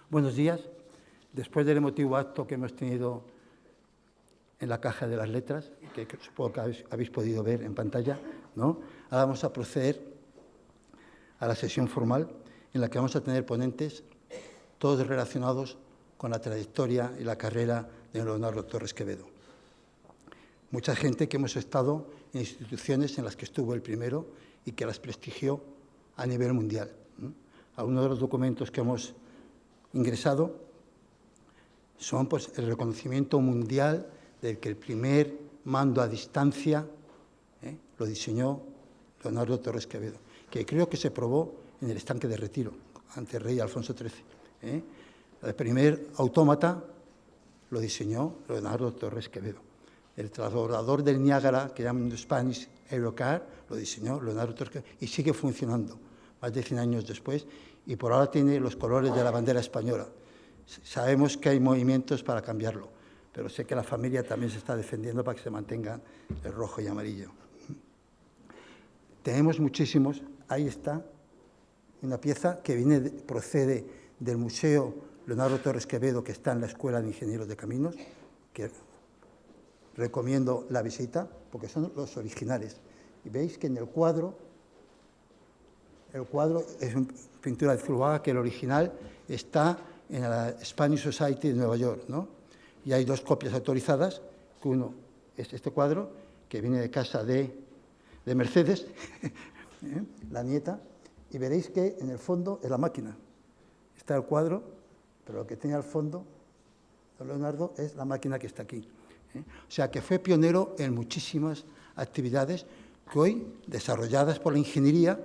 Buenos días. Después del emotivo acto que hemos tenido en la Caja de las Letras, que supongo que habéis podido ver en pantalla, ¿no? Ahora vamos a proceder a la sesión formal en la que vamos a tener ponentes, todos relacionados con la trayectoria y la carrera de Leonardo Torres Quevedo. Mucha gente que hemos estado en instituciones en las que estuvo el primero y que las prestigió a nivel mundial, ¿no? Algunos de los documentos que hemos ingresado son pues, el reconocimiento mundial del que el primer mando a distancia lo diseñó Leonardo Torres Quevedo, que creo que se probó en el estanque de Retiro, ante el rey Alfonso XIII. El primer autómata lo diseñó Leonardo Torres Quevedo. El transbordador del Niágara, que llaman en Spanish Aerocar, lo diseñó Leonardo Torres Quevedo y sigue funcionando más de 100 años después, y por ahora tiene los colores de la bandera española. Sabemos que hay movimientos para cambiarlo, pero sé que la familia también se está defendiendo para que se mantenga el rojo y amarillo. Tenemos muchísimos. Ahí está una pieza que procede del Museo Leonardo Torres Quevedo, que está en la Escuela de Ingenieros de Caminos, que recomiendo la visita, porque son los originales. Y veis que en el cuadro es una pintura de Zuluaga, que el original está en la Spanish Society de Nueva York, ¿no? Y hay dos copias autorizadas, que uno es este cuadro, que viene de casa de Mercedes, la nieta, y veréis que en el fondo es la máquina. Está el cuadro, pero lo que tiene al fondo de Leonardo es la máquina que está aquí. O sea, que fue pionero en muchísimas actividades que hoy, desarrolladas por la ingeniería,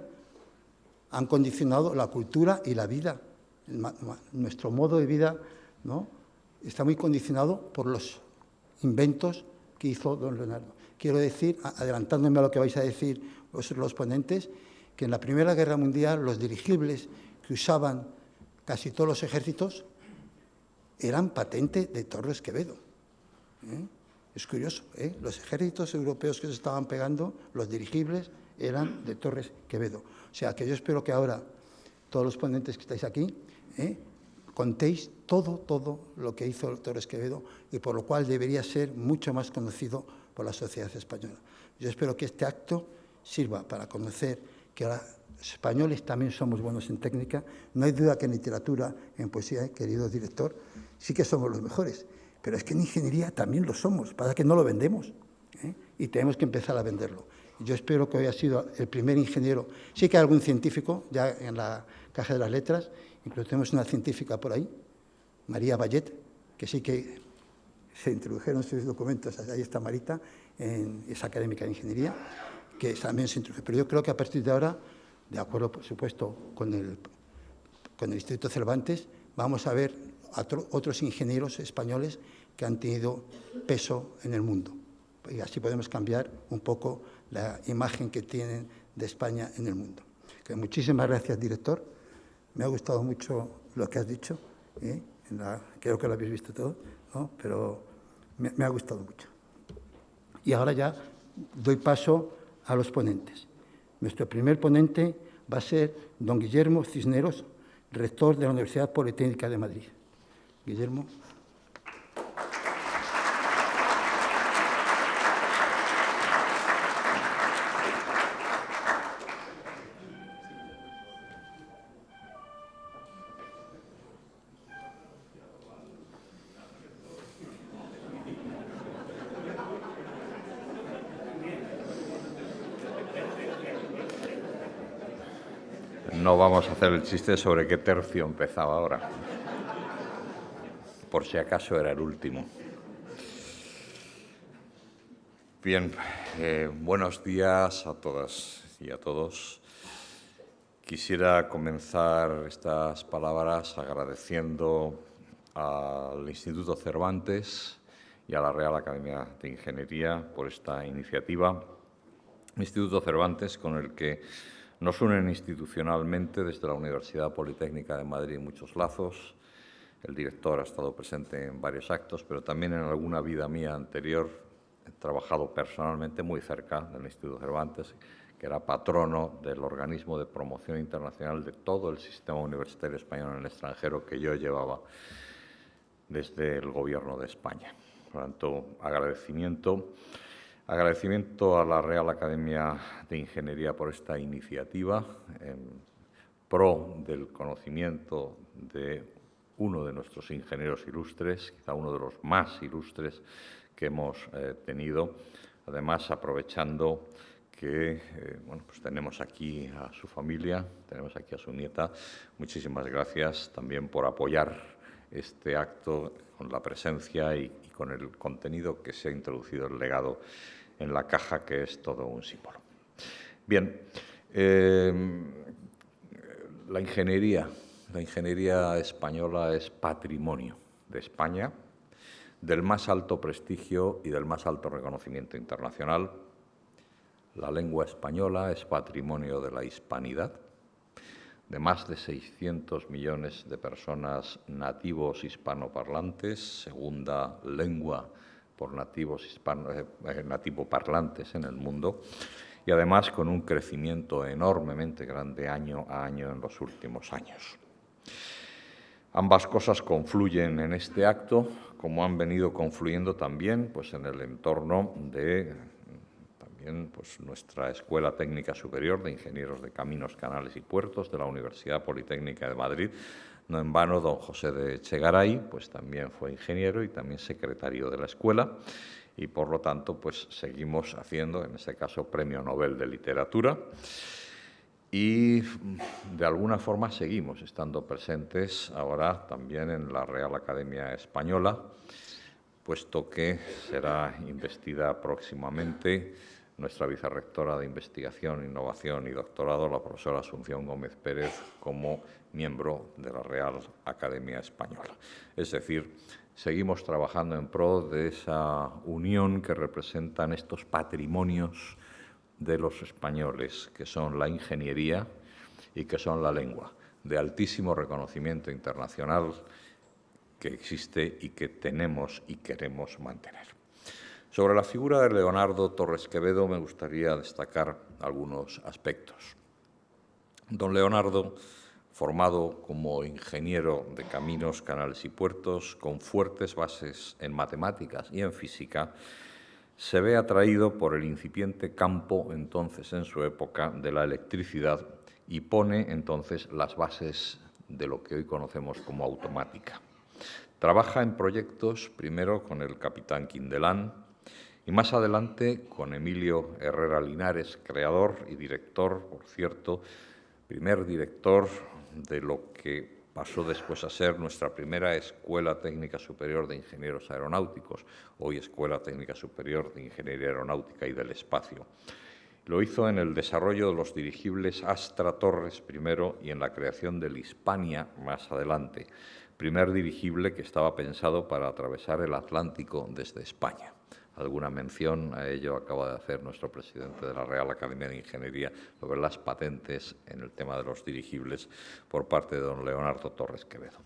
han condicionado la cultura y la vida. Nuestro modo de vida, ¿no?, está muy condicionado por los inventos que hizo don Leonardo. Quiero decir, adelantándome a lo que vais a decir los ponentes, que en la Primera Guerra Mundial los dirigibles que usaban casi todos los ejércitos eran patente de Torres Quevedo. Es curioso, los ejércitos europeos que se estaban pegando, los dirigibles eran de Torres Quevedo. O sea, que yo espero que ahora todos los ponentes que estáis aquí contéis todo lo que hizo Torres Quevedo y por lo cual debería ser mucho más conocido por la sociedad española. Yo espero que este acto sirva para conocer que ahora los españoles también somos buenos en técnica. No hay duda que en literatura, en poesía, querido director, sí que somos los mejores, pero es que en ingeniería también lo somos, para que no lo vendemos, y tenemos que empezar a venderlo. Yo espero que hoy ha sido el primer ingeniero. Sí que hay algún científico ya en la Caja de las Letras, incluso tenemos una científica por ahí, María Vallet, que sí que se introdujeron sus documentos, ahí está Marita, es académica de ingeniería, que también se introdujo. Pero yo creo que a partir de ahora, de acuerdo, por supuesto, con el Instituto Cervantes, vamos a ver a otros ingenieros españoles que han tenido peso en el mundo. Y así podemos cambiar un poco la imagen que tienen de España en el mundo. Muchísimas gracias, director. Me ha gustado mucho lo que has dicho. Creo que lo habéis visto todo, ¿no? Pero me ha gustado mucho. Y ahora ya doy paso a los ponentes. Nuestro primer ponente va a ser don Guillermo Cisneros, rector de la Universidad Politécnica de Madrid. Guillermo. No vamos a hacer el chiste sobre qué tercio empezaba ahora, por si acaso era el último. Bien, buenos días a todas y a todos. Quisiera comenzar estas palabras agradeciendo al Instituto Cervantes y a la Real Academia de Ingeniería por esta iniciativa. Instituto Cervantes, con el que nos unen institucionalmente desde la Universidad Politécnica de Madrid muchos lazos. El director ha estado presente en varios actos, pero también en alguna vida mía anterior he trabajado personalmente muy cerca del Instituto Cervantes, que que era patrono del organismo de promoción internacional de todo el sistema universitario español en el extranjero que yo llevaba desde el Gobierno de España. Por lo tanto, agradecimiento a la Real Academia de Ingeniería por esta iniciativa en pro del conocimiento de uno de nuestros ingenieros ilustres, quizá uno de los más ilustres que hemos tenido. Además, aprovechando que pues tenemos aquí a su familia, tenemos aquí a su nieta. Muchísimas gracias también por apoyar este acto con la presencia y con el contenido que se ha introducido el legado en la caja, que es todo un símbolo. Bien, la ingeniería española es patrimonio de España, del más alto prestigio y del más alto reconocimiento internacional. La lengua española es patrimonio de la hispanidad, de más de 600 millones de personas nativos hispanoparlantes, segunda lengua por nativoparlantes en el mundo, y además con un crecimiento enormemente grande año a año en los últimos años. Ambas cosas confluyen en este acto, como han venido confluyendo también en el entorno de nuestra Escuela Técnica Superior de Ingenieros de Caminos, Canales y Puertos de la Universidad Politécnica de Madrid. No en vano, don José de Echegaray también fue ingeniero y también secretario de la escuela, y por lo tanto seguimos haciendo, en este caso, Premio Nobel de Literatura, y de alguna forma seguimos estando presentes ahora también en la Real Academia Española, puesto que será investida próximamente nuestra vicerrectora de Investigación, Innovación y Doctorado, la profesora Asunción Gómez Pérez, como miembro de la Real Academia Española. Es decir, seguimos trabajando en pro de esa unión que representan estos patrimonios de los españoles, que son la ingeniería y que son la lengua, de altísimo reconocimiento internacional, que existe y que tenemos y queremos mantener. Sobre la figura de Leonardo Torres Quevedo me gustaría destacar algunos aspectos. Don Leonardo, formado como ingeniero de caminos, canales y puertos, con fuertes bases en matemáticas y en física, se ve atraído por el incipiente campo, entonces en su época, de la electricidad, y pone entonces las bases de lo que hoy conocemos como automática. Trabaja en proyectos, primero con el capitán Quindelán, y más adelante con Emilio Herrera Linares, creador y director, por cierto, primer director de lo que pasó después a ser nuestra primera Escuela Técnica Superior de Ingenieros Aeronáuticos, hoy Escuela Técnica Superior de Ingeniería Aeronáutica y del Espacio. Lo hizo en el desarrollo de los dirigibles Astra Torres primero y en la creación del Hispania más adelante, primer dirigible que estaba pensado para atravesar el Atlántico desde España. Alguna mención a ello acaba de hacer nuestro presidente de la Real Academia de Ingeniería sobre las patentes en el tema de los dirigibles por parte de don Leonardo Torres Quevedo.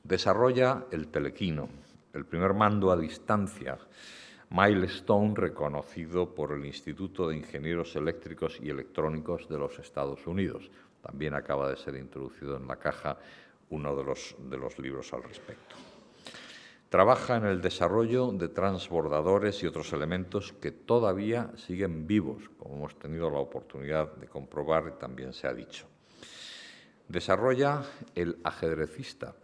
Desarrolla el telequino, el primer mando a distancia, milestone reconocido por el Instituto de Ingenieros Eléctricos y Electrónicos de los Estados Unidos. También acaba de ser introducido en la caja uno de los libros al respecto. Trabaja en el desarrollo de transbordadores y otros elementos que todavía siguen vivos, como hemos tenido la oportunidad de comprobar y también se ha dicho. Desarrolla el ajedrecista,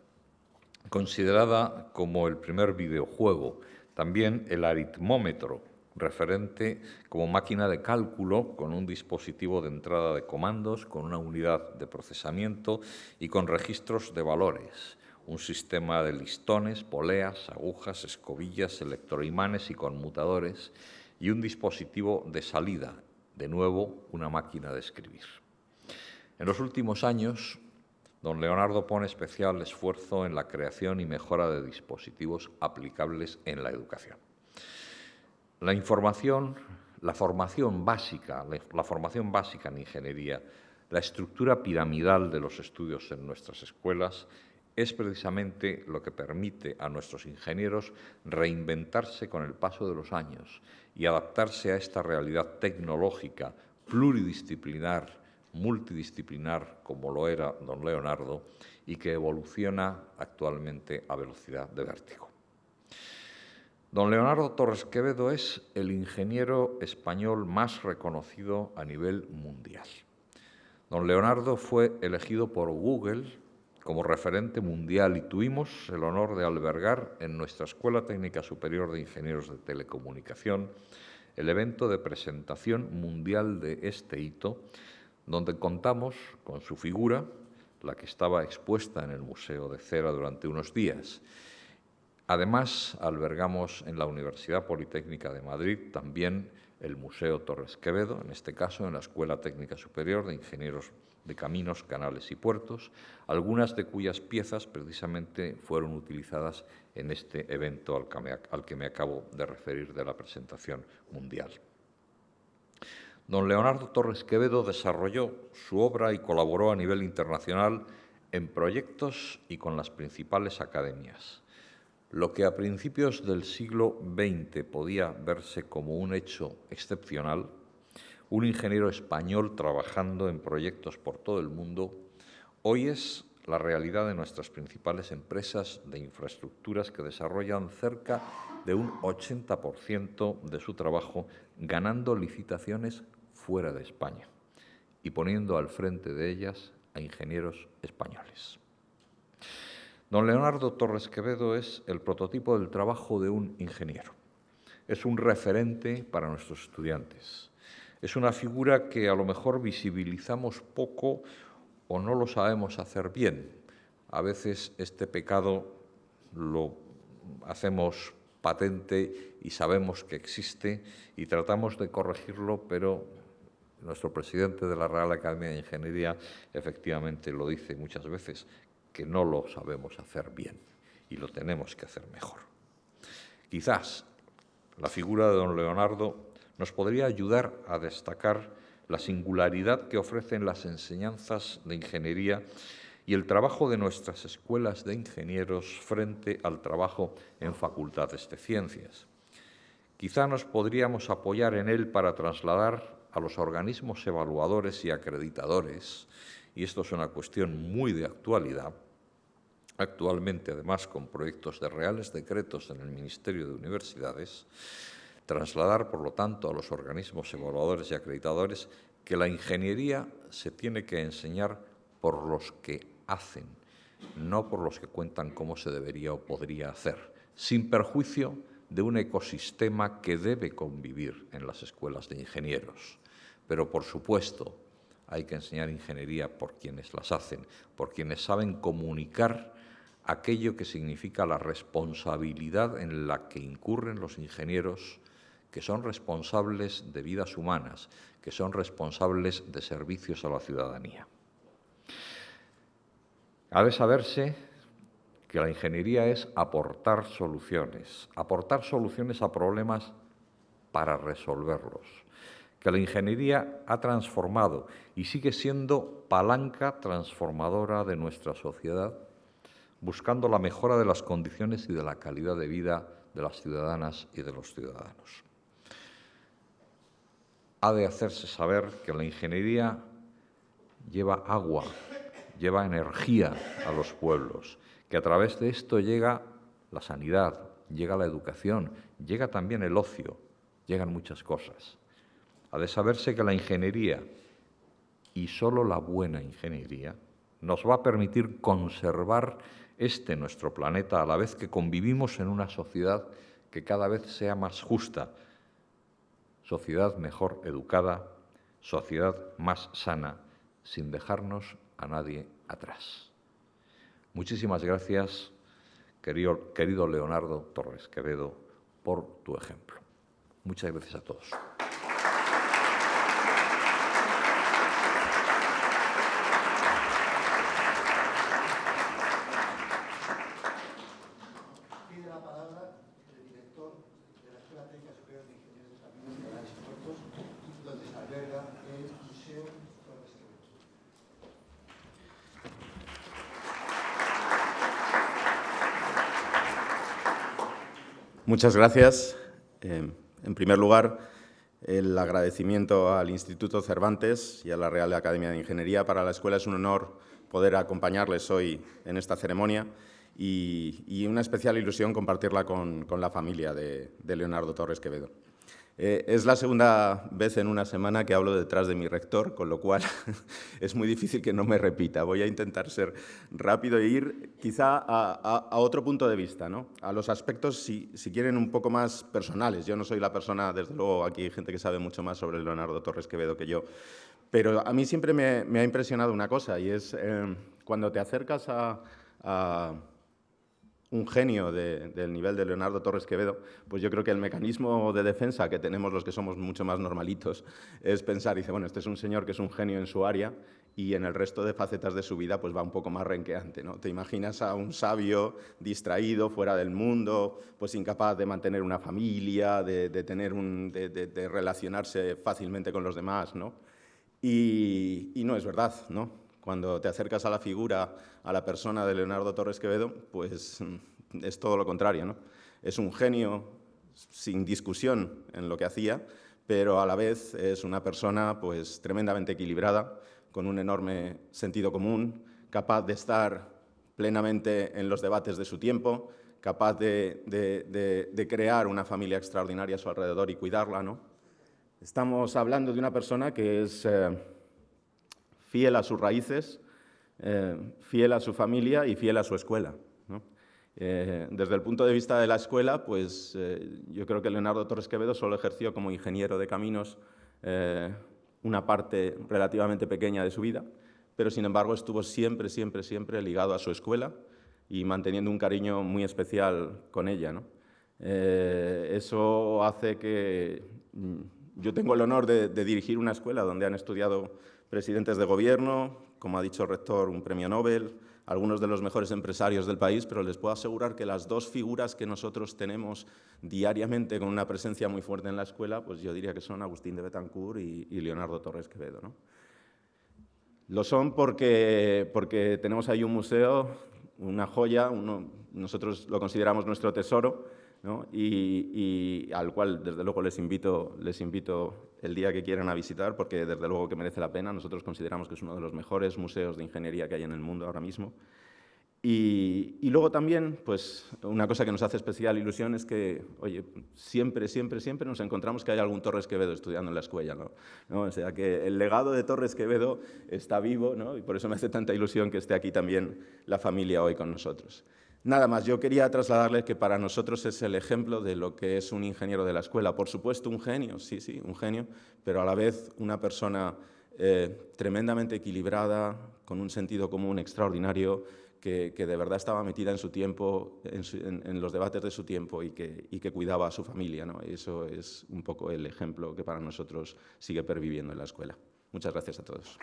considerada como el primer videojuego, también el aritmómetro, referente como máquina de cálculo con un dispositivo de entrada de comandos, con una unidad de procesamiento y con registros de valores, un sistema de listones, poleas, agujas, escobillas, electroimanes y conmutadores, y un dispositivo de salida, de nuevo una máquina de escribir. En los últimos años, don Leonardo pone especial esfuerzo en la creación y mejora de dispositivos aplicables en la educación. La formación básica en ingeniería, la estructura piramidal de los estudios en nuestras escuelas es precisamente lo que permite a nuestros ingenieros reinventarse con el paso de los años y adaptarse a esta realidad tecnológica pluridisciplinar, multidisciplinar, como lo era don Leonardo, y que evoluciona actualmente a velocidad de vértigo. Don Leonardo Torres Quevedo es el ingeniero español más reconocido a nivel mundial. Don Leonardo fue elegido por Google como referente mundial y tuvimos el honor de albergar en nuestra Escuela Técnica Superior de Ingenieros de Telecomunicación el evento de presentación mundial de este hito, donde contamos con su figura, la que estaba expuesta en el Museo de Cera durante unos días. Además, albergamos en la Universidad Politécnica de Madrid también el Museo Torres Quevedo, en este caso en la Escuela Técnica Superior de Ingenieros de Caminos, Canales y Puertos, algunas de cuyas piezas precisamente fueron utilizadas en este evento al que me acabo de referir de la presentación mundial. Don Leonardo Torres Quevedo desarrolló su obra y colaboró a nivel internacional en proyectos y con las principales academias. Lo que a principios del siglo XX podía verse como un hecho excepcional, un ingeniero español trabajando en proyectos por todo el mundo, hoy es la realidad de nuestras principales empresas de infraestructuras que desarrollan cerca de un 80% de su trabajo ganando licitaciones fuera de España y poniendo al frente de ellas a ingenieros españoles. Don Leonardo Torres Quevedo es el prototipo del trabajo de un ingeniero. Es un referente para nuestros estudiantes. Es una figura que a lo mejor visibilizamos poco o no lo sabemos hacer bien. A veces este pecado lo hacemos patente y sabemos que existe y tratamos de corregirlo, pero nuestro presidente de la Real Academia de Ingeniería efectivamente lo dice muchas veces, que no lo sabemos hacer bien y lo tenemos que hacer mejor. Quizás la figura de don Leonardo nos podría ayudar a destacar la singularidad que ofrecen las enseñanzas de ingeniería y el trabajo de nuestras escuelas de ingenieros frente al trabajo en facultades de ciencias. Quizá nos podríamos apoyar en él para trasladar a los organismos evaluadores y acreditadores, y esto es una cuestión muy de actualidad, actualmente además con proyectos de reales decretos en el Ministerio de Universidades, trasladar, por lo tanto, a los organismos evaluadores y acreditadores que la ingeniería se tiene que enseñar por los que hacen, no por los que cuentan cómo se debería o podría hacer, sin perjuicio de un ecosistema que debe convivir en las escuelas de ingenieros. Pero, por supuesto, hay que enseñar ingeniería por quienes las hacen, por quienes saben comunicar aquello que significa la responsabilidad en la que incurren los ingenieros, que son responsables de vidas humanas, que son responsables de servicios a la ciudadanía. Ha de saberse que la ingeniería es aportar soluciones a problemas para resolverlos, que la ingeniería ha transformado y sigue siendo palanca transformadora de nuestra sociedad, buscando la mejora de las condiciones y de la calidad de vida de las ciudadanas y de los ciudadanos. Ha de hacerse saber que la ingeniería lleva agua, lleva energía a los pueblos, que a través de esto llega la sanidad, llega la educación, llega también el ocio, llegan muchas cosas. Ha de saberse que la ingeniería, y solo la buena ingeniería, nos va a permitir conservar nuestro planeta a la vez que convivimos en una sociedad que cada vez sea más justa, sociedad mejor educada, sociedad más sana, sin dejarnos a nadie atrás. Muchísimas gracias, querido Leonardo Torres Quevedo, por tu ejemplo. Muchas gracias a todos. Pide la palabra el director de la Escuela Técnica Superior de Ingenieros de Caminos, Canales y Puertos, donde se alberga el Museo Torres Quevedo. Muchas gracias. En primer lugar, el agradecimiento al Instituto Cervantes y a la Real Academia de Ingeniería. Para la escuela es un honor poder acompañarles hoy en esta ceremonia y una especial ilusión compartirla con la familia de Leonardo Torres Quevedo. Es la segunda vez en una semana que hablo detrás de mi rector, con lo cual es muy difícil que no me repita. Voy a intentar ser rápido e ir quizá a otro punto de vista, ¿no? A los aspectos, si quieren, un poco más personales. Yo no soy la persona, desde luego, aquí hay gente que sabe mucho más sobre Leonardo Torres Quevedo que yo, pero a mí siempre me ha impresionado una cosa, y es cuando te acercas a un genio del nivel de Leonardo Torres Quevedo, pues yo creo que el mecanismo de defensa que tenemos los que somos mucho más normalitos es pensar, dice, bueno, este es un señor que es un genio en su área y en el resto de facetas de su vida pues va un poco más renqueante, ¿no? Te imaginas a un sabio distraído, fuera del mundo, pues incapaz de mantener una familia, de relacionarse fácilmente con los demás, ¿no? Y no es verdad, ¿no? Cuando te acercas a la figura, a la persona de Leonardo Torres Quevedo, pues es todo lo contrario, ¿no? Es un genio sin discusión en lo que hacía, pero a la vez es una persona pues tremendamente equilibrada, con un enorme sentido común, capaz de estar plenamente en los debates de su tiempo, capaz de crear una familia extraordinaria a su alrededor y cuidarla, ¿no? Estamos hablando de una persona que es fiel a sus raíces, fiel a su familia y fiel a su escuela, ¿no? Desde el punto de vista de la escuela, pues yo creo que Leonardo Torres Quevedo solo ejerció como ingeniero de caminos una parte relativamente pequeña de su vida, pero sin embargo estuvo siempre ligado a su escuela y manteniendo un cariño muy especial con ella, ¿no? Eso hace que yo tengo el honor de dirigir una escuela donde han estudiado presidentes de gobierno, como ha dicho el rector, un premio Nobel, algunos de los mejores empresarios del país, pero les puedo asegurar que las dos figuras que nosotros tenemos diariamente con una presencia muy fuerte en la escuela, pues yo diría que son Agustín de Betancourt y Leonardo Torres Quevedo, ¿no? Lo son porque tenemos ahí un museo, una joya, nosotros lo consideramos nuestro tesoro, ¿no? Y al cual, desde luego, les invito el día que quieran a visitar, porque desde luego que merece la pena. Nosotros consideramos que es uno de los mejores museos de ingeniería que hay en el mundo ahora mismo. Y luego también, pues, una cosa que nos hace especial ilusión es que, oye, siempre nos encontramos que hay algún Torres Quevedo estudiando en la escuela, ¿no? O sea, que el legado de Torres Quevedo está vivo, ¿no? Y por eso me hace tanta ilusión que esté aquí también la familia hoy con nosotros. Nada más, yo quería trasladarles que para nosotros es el ejemplo de lo que es un ingeniero de la escuela. Por supuesto, un genio, sí, un genio, pero a la vez una persona tremendamente equilibrada, con un sentido común extraordinario, que de verdad estaba metida en su tiempo, en los debates de su tiempo y que cuidaba a su familia, ¿no? Y eso es un poco el ejemplo que para nosotros sigue perviviendo en la escuela. Muchas gracias a todos.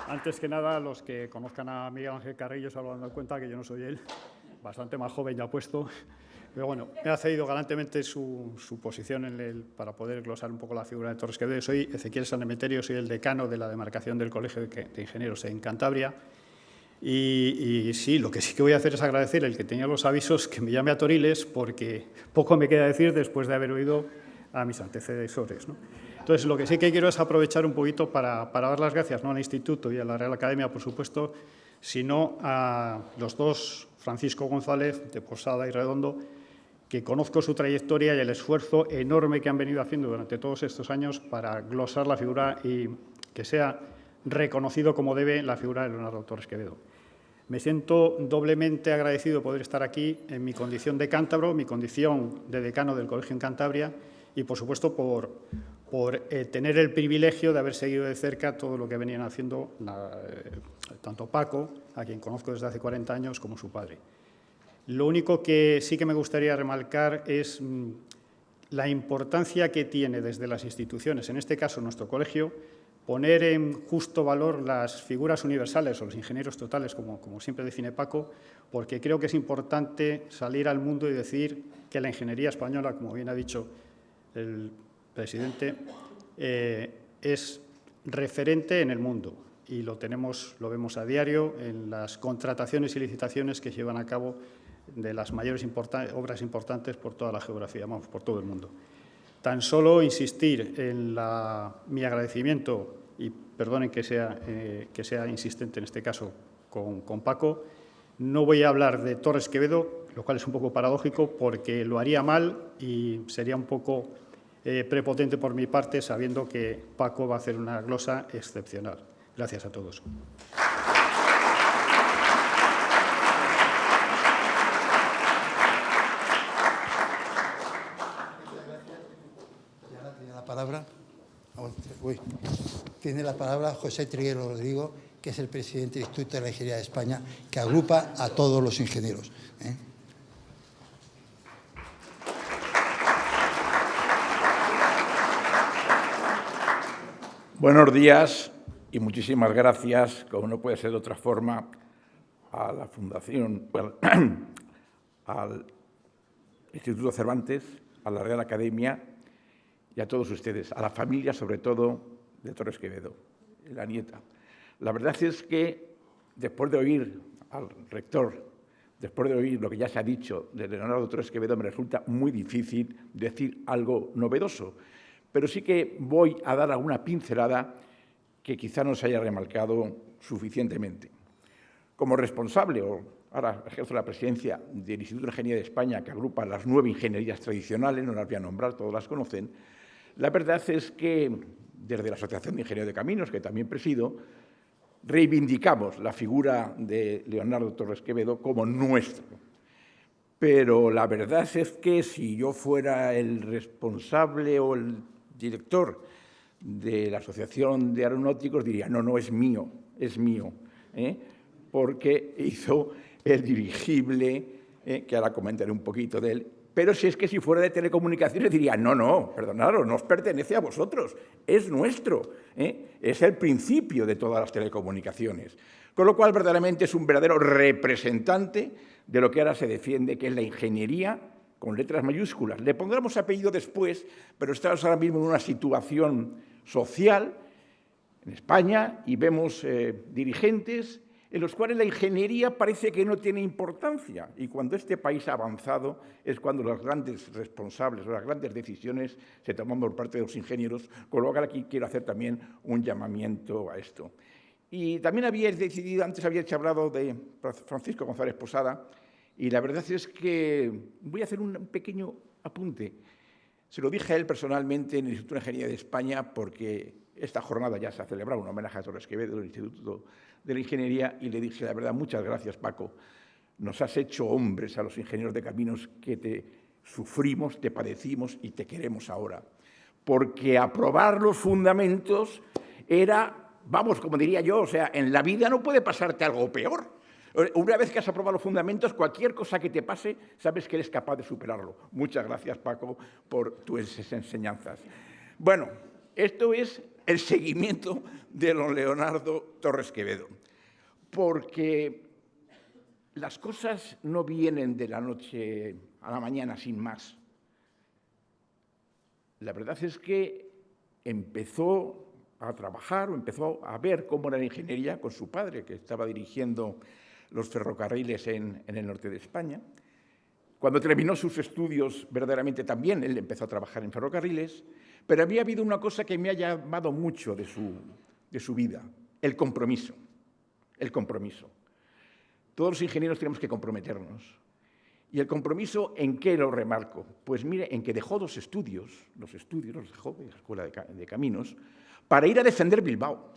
Antes que nada, los que conozcan a Miguel Ángel Carrillo se habrán dado cuenta que yo no soy él, bastante más joven ya puesto, pero bueno, me ha cedido galantemente su posición para poder glosar un poco la figura de Torres Quevedo. Soy Ezequiel San Emeterio, soy el decano de la demarcación del Colegio de Ingenieros en Cantabria y sí, lo que sí que voy a hacer es agradecer el que tenía los avisos que me llame a Toriles, porque poco me queda decir después de haber oído a mis antecesores, ¿no? Entonces, lo que sí que quiero es aprovechar un poquito para dar las gracias, no al Instituto y a la Real Academia, por supuesto, sino a los dos, Francisco González, de Posada y Redondo, que conozco su trayectoria y el esfuerzo enorme que han venido haciendo durante todos estos años para glosar la figura y que sea reconocido como debe la figura de Leonardo Torres Quevedo. Me siento doblemente agradecido de poder estar aquí en mi condición de cántabro, mi condición de decano del Colegio en Cantabria y, por supuesto, por tener el privilegio de haber seguido de cerca todo lo que venían haciendo tanto Paco, a quien conozco desde hace 40 años, como su padre. Lo único que sí que me gustaría remarcar es la importancia que tiene desde las instituciones, en este caso nuestro colegio, poner en justo valor las figuras universales o los ingenieros totales, como siempre define Paco, porque creo que es importante salir al mundo y decir que la ingeniería española, como bien ha dicho el presidente, es referente en el mundo y lo vemos a diario en las contrataciones y licitaciones que llevan a cabo de las mayores obras importantes por toda la geografía, vamos, por todo el mundo. Tan solo insistir en mi agradecimiento, y perdonen que sea insistente en este caso con Paco, no voy a hablar de Torres Quevedo, lo cual es un poco paradójico porque lo haría mal y sería un poco prepotente por mi parte sabiendo que Paco va a hacer una glosa excepcional. Gracias a todos. Tiene la palabra José Triguero Rodrigo, que es el presidente del Instituto de la Ingeniería de España, que agrupa a todos los ingenieros. Buenos días y muchísimas gracias, como no puede ser de otra forma, a la Fundación, al Instituto Cervantes, a la Real Academia y a todos ustedes, a la familia, sobre todo, de Torres Quevedo, la nieta. La verdad es que, después de oír al rector, después de oír lo que ya se ha dicho de Leonardo Torres Quevedo, me resulta muy difícil decir algo novedoso, pero sí que voy a dar alguna pincelada que quizá no se haya remarcado suficientemente. Como responsable, ahora ejerzo la presidencia del Instituto de Ingeniería de España, que agrupa las 9 ingenierías tradicionales, no las voy a nombrar, todos las conocen. La verdad es que, desde la Asociación de Ingenieros de Caminos, que también presido, reivindicamos la figura de Leonardo Torres Quevedo como nuestro. Pero la verdad es que si yo fuera el responsable o el director de la Asociación de Aeronáuticos, diría, no, es mío, porque hizo el dirigible, que ahora comentaré un poquito de él. Pero si fuera de telecomunicaciones, diría, no, perdonaros, no os pertenece a vosotros, es nuestro, es el principio de todas las telecomunicaciones. Con lo cual, verdaderamente es un verdadero representante de lo que ahora se defiende, que es la ingeniería con letras mayúsculas. Le pondremos apellido después, pero estamos ahora mismo en una situación social en España y vemos dirigentes en los cuales la ingeniería parece que no tiene importancia. Y cuando este país ha avanzado es cuando los grandes responsables o las grandes decisiones se toman por parte de los ingenieros, con lo cual aquí quiero hacer también un llamamiento a esto. Y también habíais decidido, antes habíais hablado de Francisco González Posada, y la verdad es que voy a hacer un pequeño apunte. Se lo dije a él personalmente en el Instituto de Ingeniería de España porque esta jornada ya se ha celebrado un homenaje a Torres Quevedo del Instituto de la Ingeniería y le dije, la verdad, muchas gracias, Paco. Nos has hecho hombres a los ingenieros de caminos que te sufrimos, te padecimos y te queremos ahora. Porque aprobar los fundamentos era, vamos, como diría yo, o sea, en la vida no puede pasarte algo peor. Una vez que has aprobado los fundamentos, cualquier cosa que te pase, sabes que eres capaz de superarlo. Muchas gracias, Paco, por tus enseñanzas. Bueno, esto es el seguimiento de don Leonardo Torres Quevedo, porque las cosas no vienen de la noche a la mañana sin más. La verdad es que empezó a trabajar o empezó a ver cómo era la ingeniería con su padre, que estaba dirigiendo los ferrocarriles en el norte de España. Cuando terminó sus estudios, verdaderamente también él empezó a trabajar en ferrocarriles, pero había habido una cosa que me ha llamado mucho de su vida, el compromiso. El compromiso. Todos los ingenieros tenemos que comprometernos. ¿Y el compromiso en qué lo remarco? Pues mire, en que dejó los estudios los dejó en la Escuela de Caminos, para ir a defender Bilbao,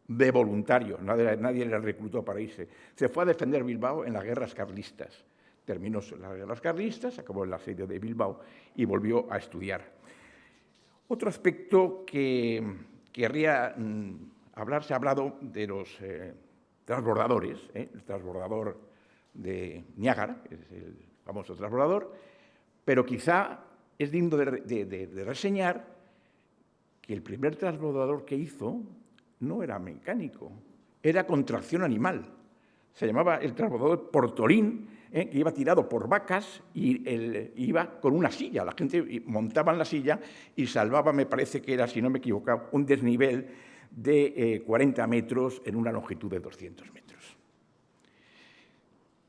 de voluntario, nadie le reclutó para irse. Se fue a defender Bilbao en las guerras carlistas. Terminó las guerras carlistas, acabó el asedio de Bilbao y volvió a estudiar. Otro aspecto que querría hablar, se ha hablado de los transbordadores, el transbordador de Niágara, que es el famoso transbordador, pero quizá es digno de reseñar que el primer transbordador que hizo no era mecánico, era con tracción animal. Se llamaba el transbordador Portolín, que iba tirado por vacas y iba con una silla. La gente montaba en la silla y salvaba, me parece que era, si no me equivoco, un desnivel de 40 metros en una longitud de 200 metros.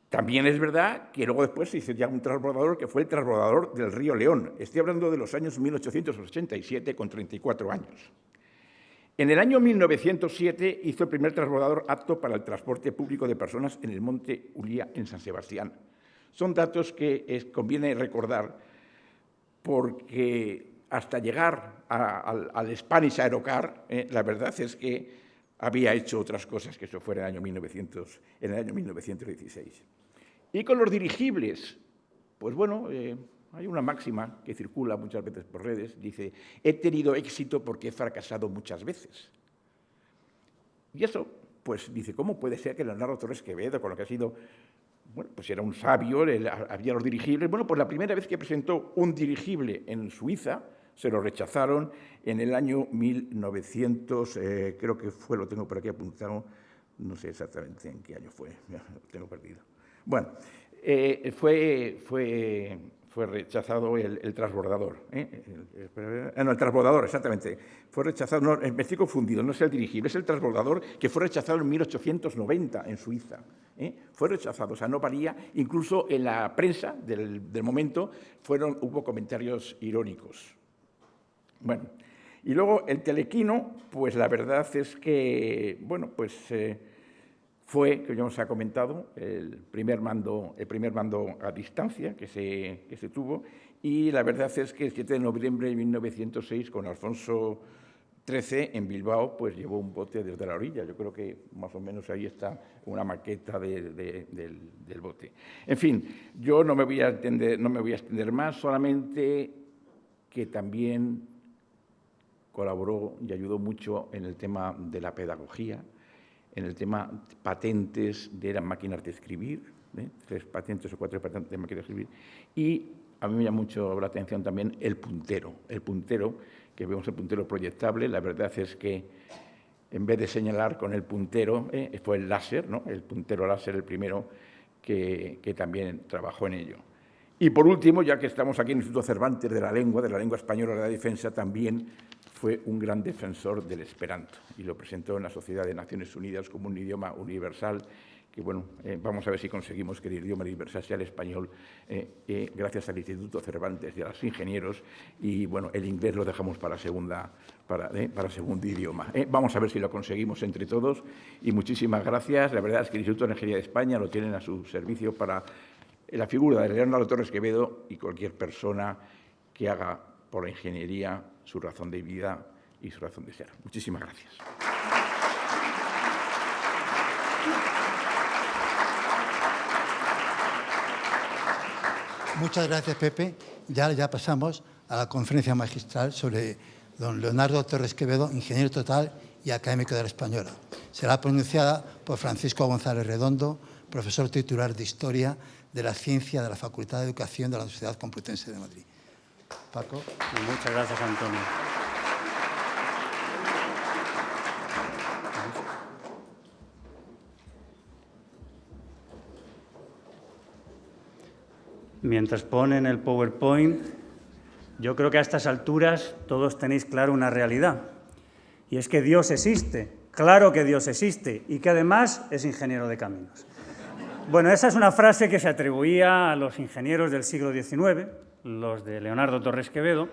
También es verdad que luego después se hizo ya un transbordador que fue el transbordador del río León. Estoy hablando de los años 1887, con 34 años. En el año 1907 hizo el primer transbordador apto para el transporte público de personas en el monte Ullía, en San Sebastián. Son datos que conviene recordar porque hasta llegar al Spanish Aerocar, la verdad es que había hecho otras cosas, que eso fue en el año 1916. Y con los dirigibles, pues bueno, hay una máxima que circula muchas veces por redes, dice, he tenido éxito porque he fracasado muchas veces. Y eso, pues dice, ¿cómo puede ser que Leonardo Torres Quevedo, con lo que ha sido, bueno, pues era un sabio, había los dirigibles? Bueno, pues la primera vez que presentó un dirigible en Suiza, se lo rechazaron en el año 1900, creo que fue, lo tengo por aquí apuntado, no sé exactamente en qué año fue, lo tengo perdido. Bueno, fue rechazado el transbordador. No, el transbordador, exactamente. Fue rechazado, no, me estoy confundido, no es el dirigible, es el transbordador que fue rechazado en 1890 en Suiza. Fue rechazado, o sea, no valía. Incluso en la prensa del momento hubo comentarios irónicos. Bueno, y luego el telequino, pues la verdad es que, bueno, pues fue, que ya nos ha comentado, el primer mando a distancia que se tuvo, y la verdad es que el 7 de noviembre de 1906, con Alfonso XIII, en Bilbao, pues llevó un bote desde la orilla. Yo creo que más o menos ahí está una maqueta del bote. En fin, yo no me voy a extender más, solamente que también colaboró y ayudó mucho en el tema de la pedagogía, en el tema patentes de las máquinas de escribir, 3 patentes o 4 patentes de máquinas de escribir, y a mí me llama mucho la atención también el puntero, que vemos el puntero proyectable. La verdad es que en vez de señalar con el puntero, fue el láser, ¿no? El puntero láser el primero que también trabajó en ello. Y por último, ya que estamos aquí en el Instituto Cervantes de la lengua española de la defensa, también fue un gran defensor del esperanto y lo presentó en la Sociedad de Naciones Unidas como un idioma universal, que bueno, vamos a ver si conseguimos que el idioma universal sea el español, gracias al Instituto Cervantes y a los ingenieros, y bueno, el inglés lo dejamos para segundo idioma. Vamos a ver si lo conseguimos entre todos, y muchísimas gracias. La verdad es que el Instituto de Ingeniería de España lo tienen a su servicio para la figura de Leonardo Torres Quevedo y cualquier persona que haga por la ingeniería su razón de vida y su razón de ser. Muchísimas gracias. Muchas gracias, Pepe. Ya pasamos a la conferencia magistral sobre don Leonardo Torres Quevedo, ingeniero total y académico de la Española. Será pronunciada por Francisco González Redondo, profesor titular de Historia de la Ciencia de la Facultad de Educación de la Universidad Complutense de Madrid. Paco. Muchas gracias, Antonio. Mientras ponen el PowerPoint, yo creo que a estas alturas todos tenéis claro una realidad, y es que Dios existe, claro que Dios existe, y que además es ingeniero de caminos. Bueno, esa es una frase que se atribuía a los ingenieros del siglo XIX, los de Leonardo Torres Quevedo,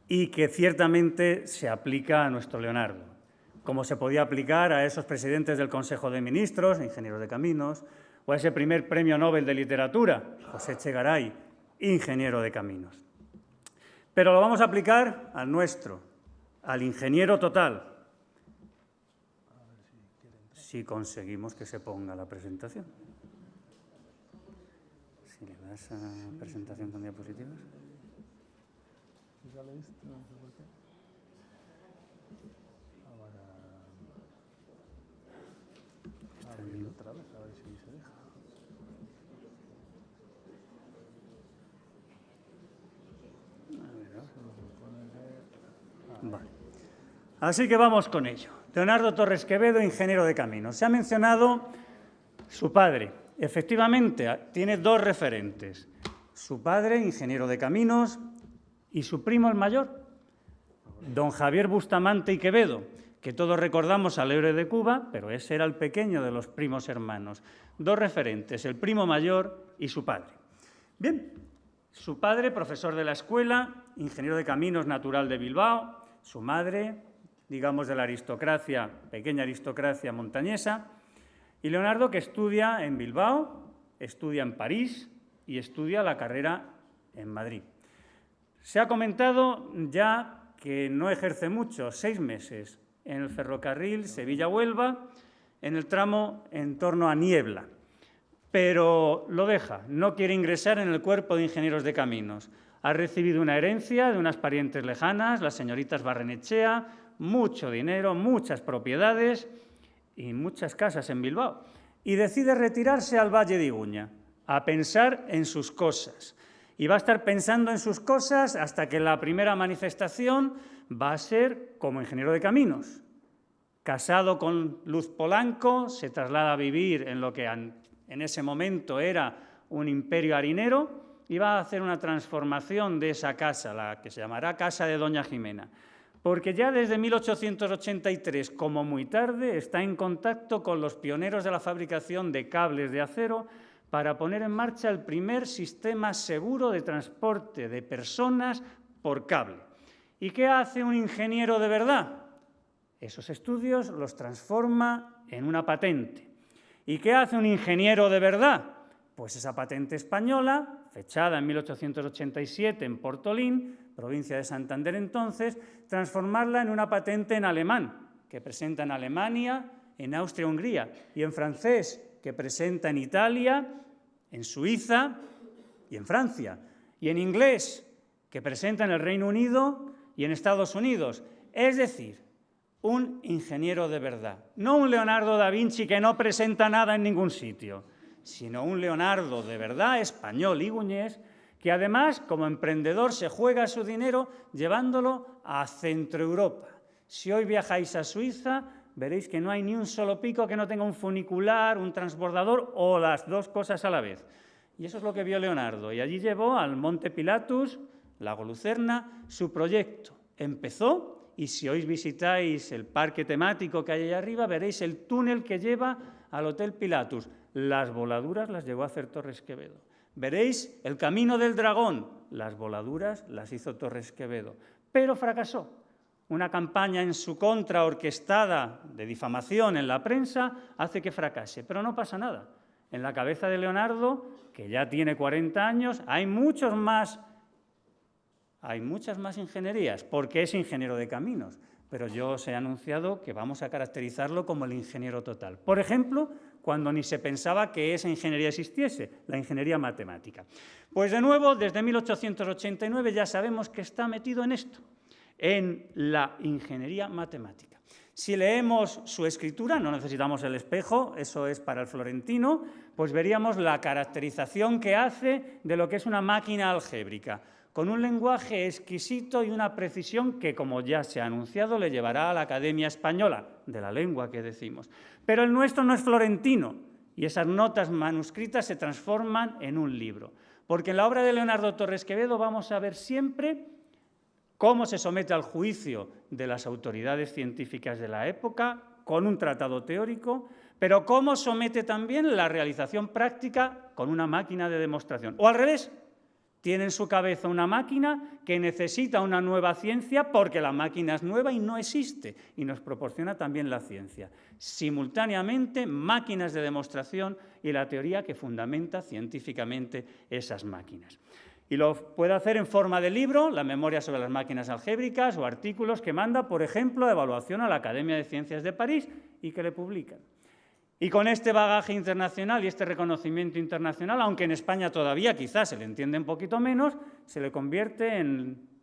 y que ciertamente se aplica a nuestro Leonardo, como se podía aplicar a esos presidentes del Consejo de Ministros, ingenieros de caminos, o a ese primer premio Nobel de Literatura, José Echegaray, ingeniero de caminos. Pero lo vamos a aplicar al nuestro, al ingeniero total, si conseguimos que se ponga la presentación. Si le das a presentación con diapositivas. Así que vamos con ello. Leonardo Torres Quevedo, ingeniero de caminos. Se ha mencionado su padre. Efectivamente, tiene dos referentes. Su padre, ingeniero de caminos, y su primo el mayor, don Javier Bustamante y Quevedo, que todos recordamos al héroe de Cuba, pero ese era el pequeño de los primos hermanos. Dos referentes, el primo mayor y su padre. Bien, su padre, profesor de la escuela, ingeniero de caminos natural de Bilbao, su madre, digamos de la aristocracia, pequeña aristocracia montañesa, y Leonardo, que estudia en Bilbao, estudia en París y estudia la carrera en Madrid. Se ha comentado ya que no ejerce mucho, 6 meses, en el ferrocarril Sevilla-Huelva, en el tramo en torno a Niebla. Pero lo deja, no quiere ingresar en el cuerpo de ingenieros de caminos. Ha recibido una herencia de unas parientes lejanas, las señoritas Barrenechea, mucho dinero, muchas propiedades y muchas casas en Bilbao. Y decide retirarse al Valle de Iguña, a pensar en sus cosas. Y va a estar pensando en sus cosas hasta que la primera manifestación va a ser como ingeniero de caminos. Casado con Luz Polanco, se traslada a vivir en lo que en ese momento era un imperio harinero y va a hacer una transformación de esa casa, la que se llamará Casa de Doña Jimena. Porque ya desde 1883, como muy tarde, está en contacto con los pioneros de la fabricación de cables de acero para poner en marcha el primer sistema seguro de transporte de personas por cable. ¿Y qué hace un ingeniero de verdad? Esos estudios los transforma en una patente. ¿Y qué hace un ingeniero de verdad? Pues esa patente española, fechada en 1887 en Portolín, provincia de Santander entonces, transformarla en una patente en alemán, que presenta en Alemania, en Austria-Hungría, y en francés, que presenta en Italia, en Suiza y en Francia, y en inglés, que presenta en el Reino Unido y en Estados Unidos. Es decir, un ingeniero de verdad, no un Leonardo da Vinci que no presenta nada en ningún sitio, sino un Leonardo de verdad, español iguñés, que además, como emprendedor, se juega su dinero llevándolo a Centroeuropa. Si hoy viajáis a Suiza, veréis que no hay ni un solo pico que no tenga un funicular, un transbordador o las dos cosas a la vez. Y eso es lo que vio Leonardo. Y allí llevó al Monte Pilatus, Lago Lucerna, su proyecto. Empezó, y si hoy visitáis el parque temático que hay allá arriba, veréis el túnel que lleva al Hotel Pilatus. Las voladuras las llegó a hacer Torres Quevedo. Veréis el Camino del Dragón. Las voladuras las hizo Torres Quevedo. Pero fracasó. Una campaña en su contra orquestada de difamación en la prensa hace que fracase. Pero no pasa nada. En la cabeza de Leonardo, que ya tiene 40 años, hay muchas más ingenierías, porque es ingeniero de caminos. Pero yo os he anunciado que vamos a caracterizarlo como el ingeniero total. Por ejemplo, cuando ni se pensaba que esa ingeniería existiese, la ingeniería matemática. Pues de nuevo, desde 1889 ya sabemos que está metido en esto, en la ingeniería matemática. Si leemos su escritura, no necesitamos el espejo, eso es para el florentino, pues veríamos la caracterización que hace de lo que es una máquina algébrica, con un lenguaje exquisito y una precisión que, como ya se ha anunciado, le llevará a la Academia Española, de la lengua que decimos. Pero el nuestro no es florentino, y esas notas manuscritas se transforman en un libro. Porque en la obra de Leonardo Torres Quevedo vamos a ver siempre cómo se somete al juicio de las autoridades científicas de la época, con un tratado teórico, pero cómo somete también la realización práctica con una máquina de demostración. O al revés, tiene en su cabeza una máquina que necesita una nueva ciencia porque la máquina es nueva y no existe, y nos proporciona también la ciencia. Simultáneamente, máquinas de demostración y la teoría que fundamenta científicamente esas máquinas. Y lo puede hacer en forma de libro, la memoria sobre las máquinas algébricas, o artículos que manda, por ejemplo, a evaluación a la Academia de Ciencias de París y que le publican. Y con este bagaje internacional y este reconocimiento internacional, aunque en España todavía quizás se le entiende un poquito menos, se le convierte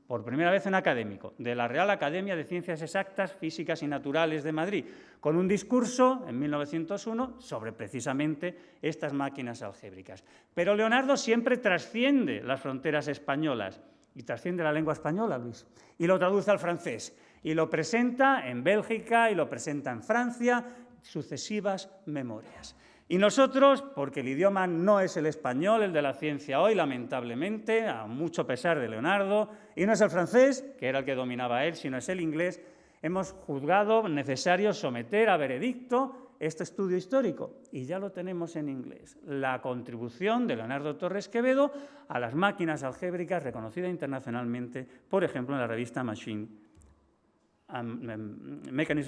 por primera vez en académico de la Real Academia de Ciencias Exactas, Físicas y Naturales de Madrid, con un discurso en 1901 sobre precisamente estas máquinas algébricas. Pero Leonardo siempre trasciende las fronteras españolas y trasciende la lengua española, Luis, y lo traduce al francés. Y lo presenta en Bélgica y lo presenta en Francia, sucesivas memorias. Y nosotros, porque el idioma no es el español, el de la ciencia hoy, lamentablemente, a mucho pesar de Leonardo, y no es el francés, que era el que dominaba él, sino es el inglés, hemos juzgado necesario someter a veredicto este estudio histórico, y ya lo tenemos en inglés. La contribución de Leonardo Torres Quevedo a las máquinas algébricas, reconocida internacionalmente, por ejemplo, en la revista Mechanism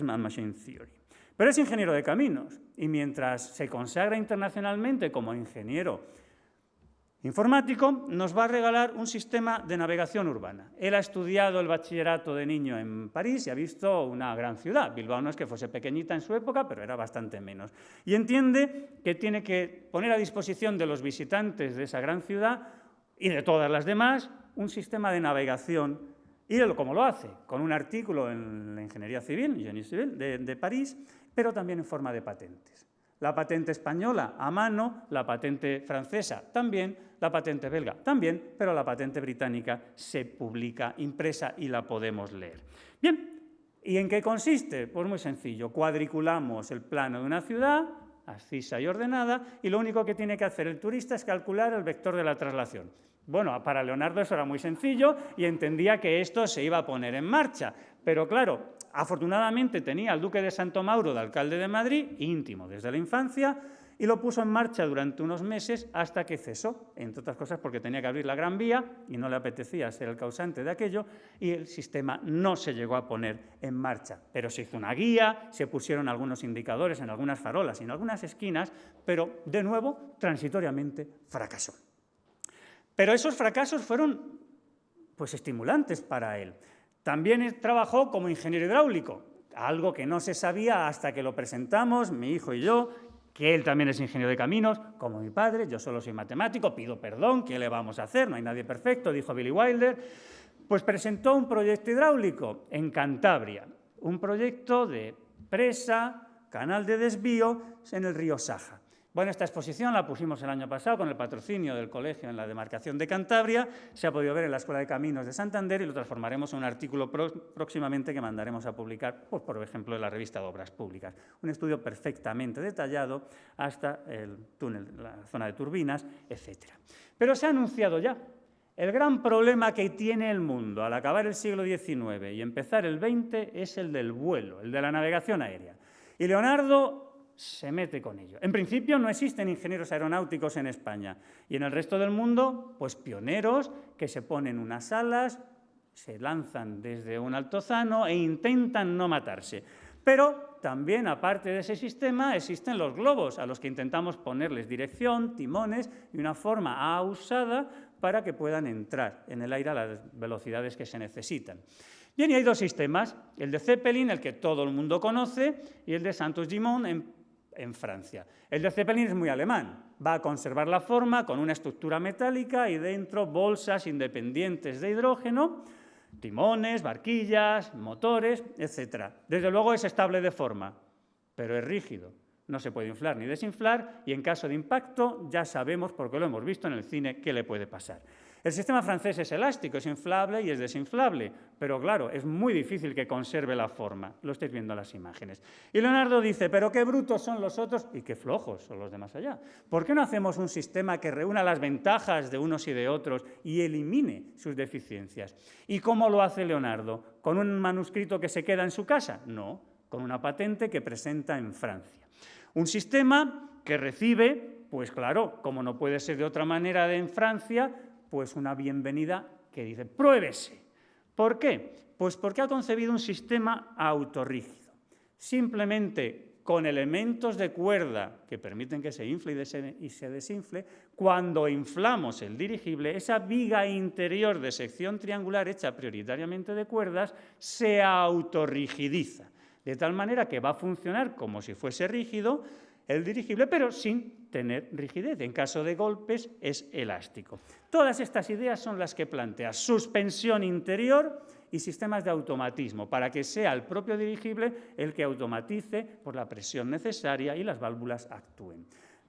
and Machine Theory. Pero es ingeniero de caminos, y mientras se consagra internacionalmente como ingeniero informático, nos va a regalar un sistema de navegación urbana. Él ha estudiado el bachillerato de niño en París y ha visto una gran ciudad. Bilbao no es que fuese pequeñita en su época, pero era bastante menos. Y entiende que tiene que poner a disposición de los visitantes de esa gran ciudad y de todas las demás un sistema de navegación. Y cómo lo hace, con un artículo en la Ingeniería Civil, Génie Civil, de París, pero también en forma de patentes. La patente española a mano, la patente francesa también, la patente belga también, pero la patente británica se publica impresa y la podemos leer. Bien, ¿y en qué consiste? Pues muy sencillo, cuadriculamos el plano de una ciudad, accisa y ordenada, y lo único que tiene que hacer el turista es calcular el vector de la traslación. Bueno, para Leonardo eso era muy sencillo y entendía que esto se iba a poner en marcha, pero claro, afortunadamente tenía al duque de Santo Mauro de alcalde de Madrid, íntimo desde la infancia, y lo puso en marcha durante unos meses hasta que cesó, entre otras cosas porque tenía que abrir la Gran Vía y no le apetecía ser el causante de aquello, y el sistema no se llegó a poner en marcha. Pero se hizo una guía, se pusieron algunos indicadores en algunas farolas y en algunas esquinas, pero de nuevo, transitoriamente, fracasó. Pero esos fracasos fueron pues, estimulantes para él. También trabajó como ingeniero hidráulico, algo que no se sabía hasta que lo presentamos, mi hijo y yo, que él también es ingeniero de caminos, como mi padre, yo solo soy matemático, pido perdón, ¿qué le vamos a hacer? No hay nadie perfecto, dijo Billy Wilder. Pues presentó un proyecto hidráulico en Cantabria, un proyecto de presa, canal de desvío en el río Saja. Bueno, esta exposición la pusimos el año pasado con el patrocinio del colegio en la demarcación de Cantabria, se ha podido ver en la Escuela de Caminos de Santander y lo transformaremos en un artículo próximamente que mandaremos a publicar, pues, por ejemplo, en la revista de Obras Públicas. Un estudio perfectamente detallado hasta el túnel, la zona de turbinas, etc. Pero se ha anunciado ya. El gran problema que tiene el mundo al acabar el siglo XIX y empezar el XX es el del vuelo, el de la navegación aérea. Y Leonardo se mete con ello. En principio no existen ingenieros aeronáuticos en España y en el resto del mundo, pues pioneros que se ponen unas alas, se lanzan desde un altozano e intentan no matarse. Pero también, aparte de ese sistema, existen los globos a los que intentamos ponerles dirección, timones y una forma ausada para que puedan entrar en el aire a las velocidades que se necesitan. Bien, y hay dos sistemas, el de Zeppelin, el que todo el mundo conoce, y el de Santos-Dumont en Francia. El de Zeppelin es muy alemán, va a conservar la forma con una estructura metálica y dentro bolsas independientes de hidrógeno, timones, barquillas, motores, etc. Desde luego es estable de forma, pero es rígido. No se puede inflar ni desinflar y en caso de impacto ya sabemos, porque lo hemos visto en el cine, qué le puede pasar. El sistema francés es elástico, es inflable y es desinflable, pero claro, es muy difícil que conserve la forma. Lo estáis viendo en las imágenes. Y Leonardo dice, pero qué brutos son los otros y qué flojos son los de más allá. ¿Por qué no hacemos un sistema que reúna las ventajas de unos y de otros y elimine sus deficiencias? ¿Y cómo lo hace Leonardo? ¿Con un manuscrito que se queda en su casa? No, con una patente que presenta en Francia. Un sistema que recibe, pues claro, como no puede ser de otra manera en Francia, pues una bienvenida que dice, pruébese. ¿Por qué? Pues porque ha concebido un sistema autorrígido. Simplemente con elementos de cuerda que permiten que se infle y se desinfle, cuando inflamos el dirigible, esa viga interior de sección triangular hecha prioritariamente de cuerdas se autorrigidiza. De tal manera que va a funcionar como si fuese rígido el dirigible, pero sin tener rigidez. En caso de golpes es elástico. Todas estas ideas son las que plantea suspensión interior y sistemas de automatismo, para que sea el propio dirigible el que automatice por la presión necesaria y las válvulas actúen.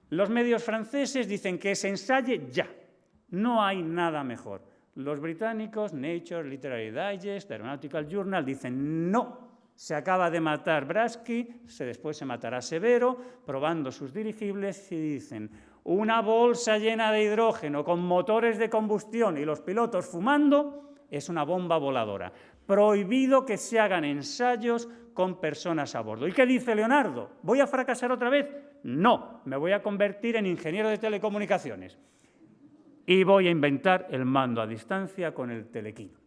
Los medios franceses dicen que se ensaye ya. No hay nada mejor. Los británicos, Nature, Literary Digest, Aeronautical Journal, dicen no. Se acaba de matar Bradsky, después se matará Severo, probando sus dirigibles y dicen una bolsa llena de hidrógeno con motores de combustión y los pilotos fumando es una bomba voladora. Prohibido que se hagan ensayos con personas a bordo. ¿Y qué dice Leonardo? ¿Voy a fracasar otra vez? No, me voy a convertir en ingeniero de telecomunicaciones y voy a inventar el mando a distancia con el telequino.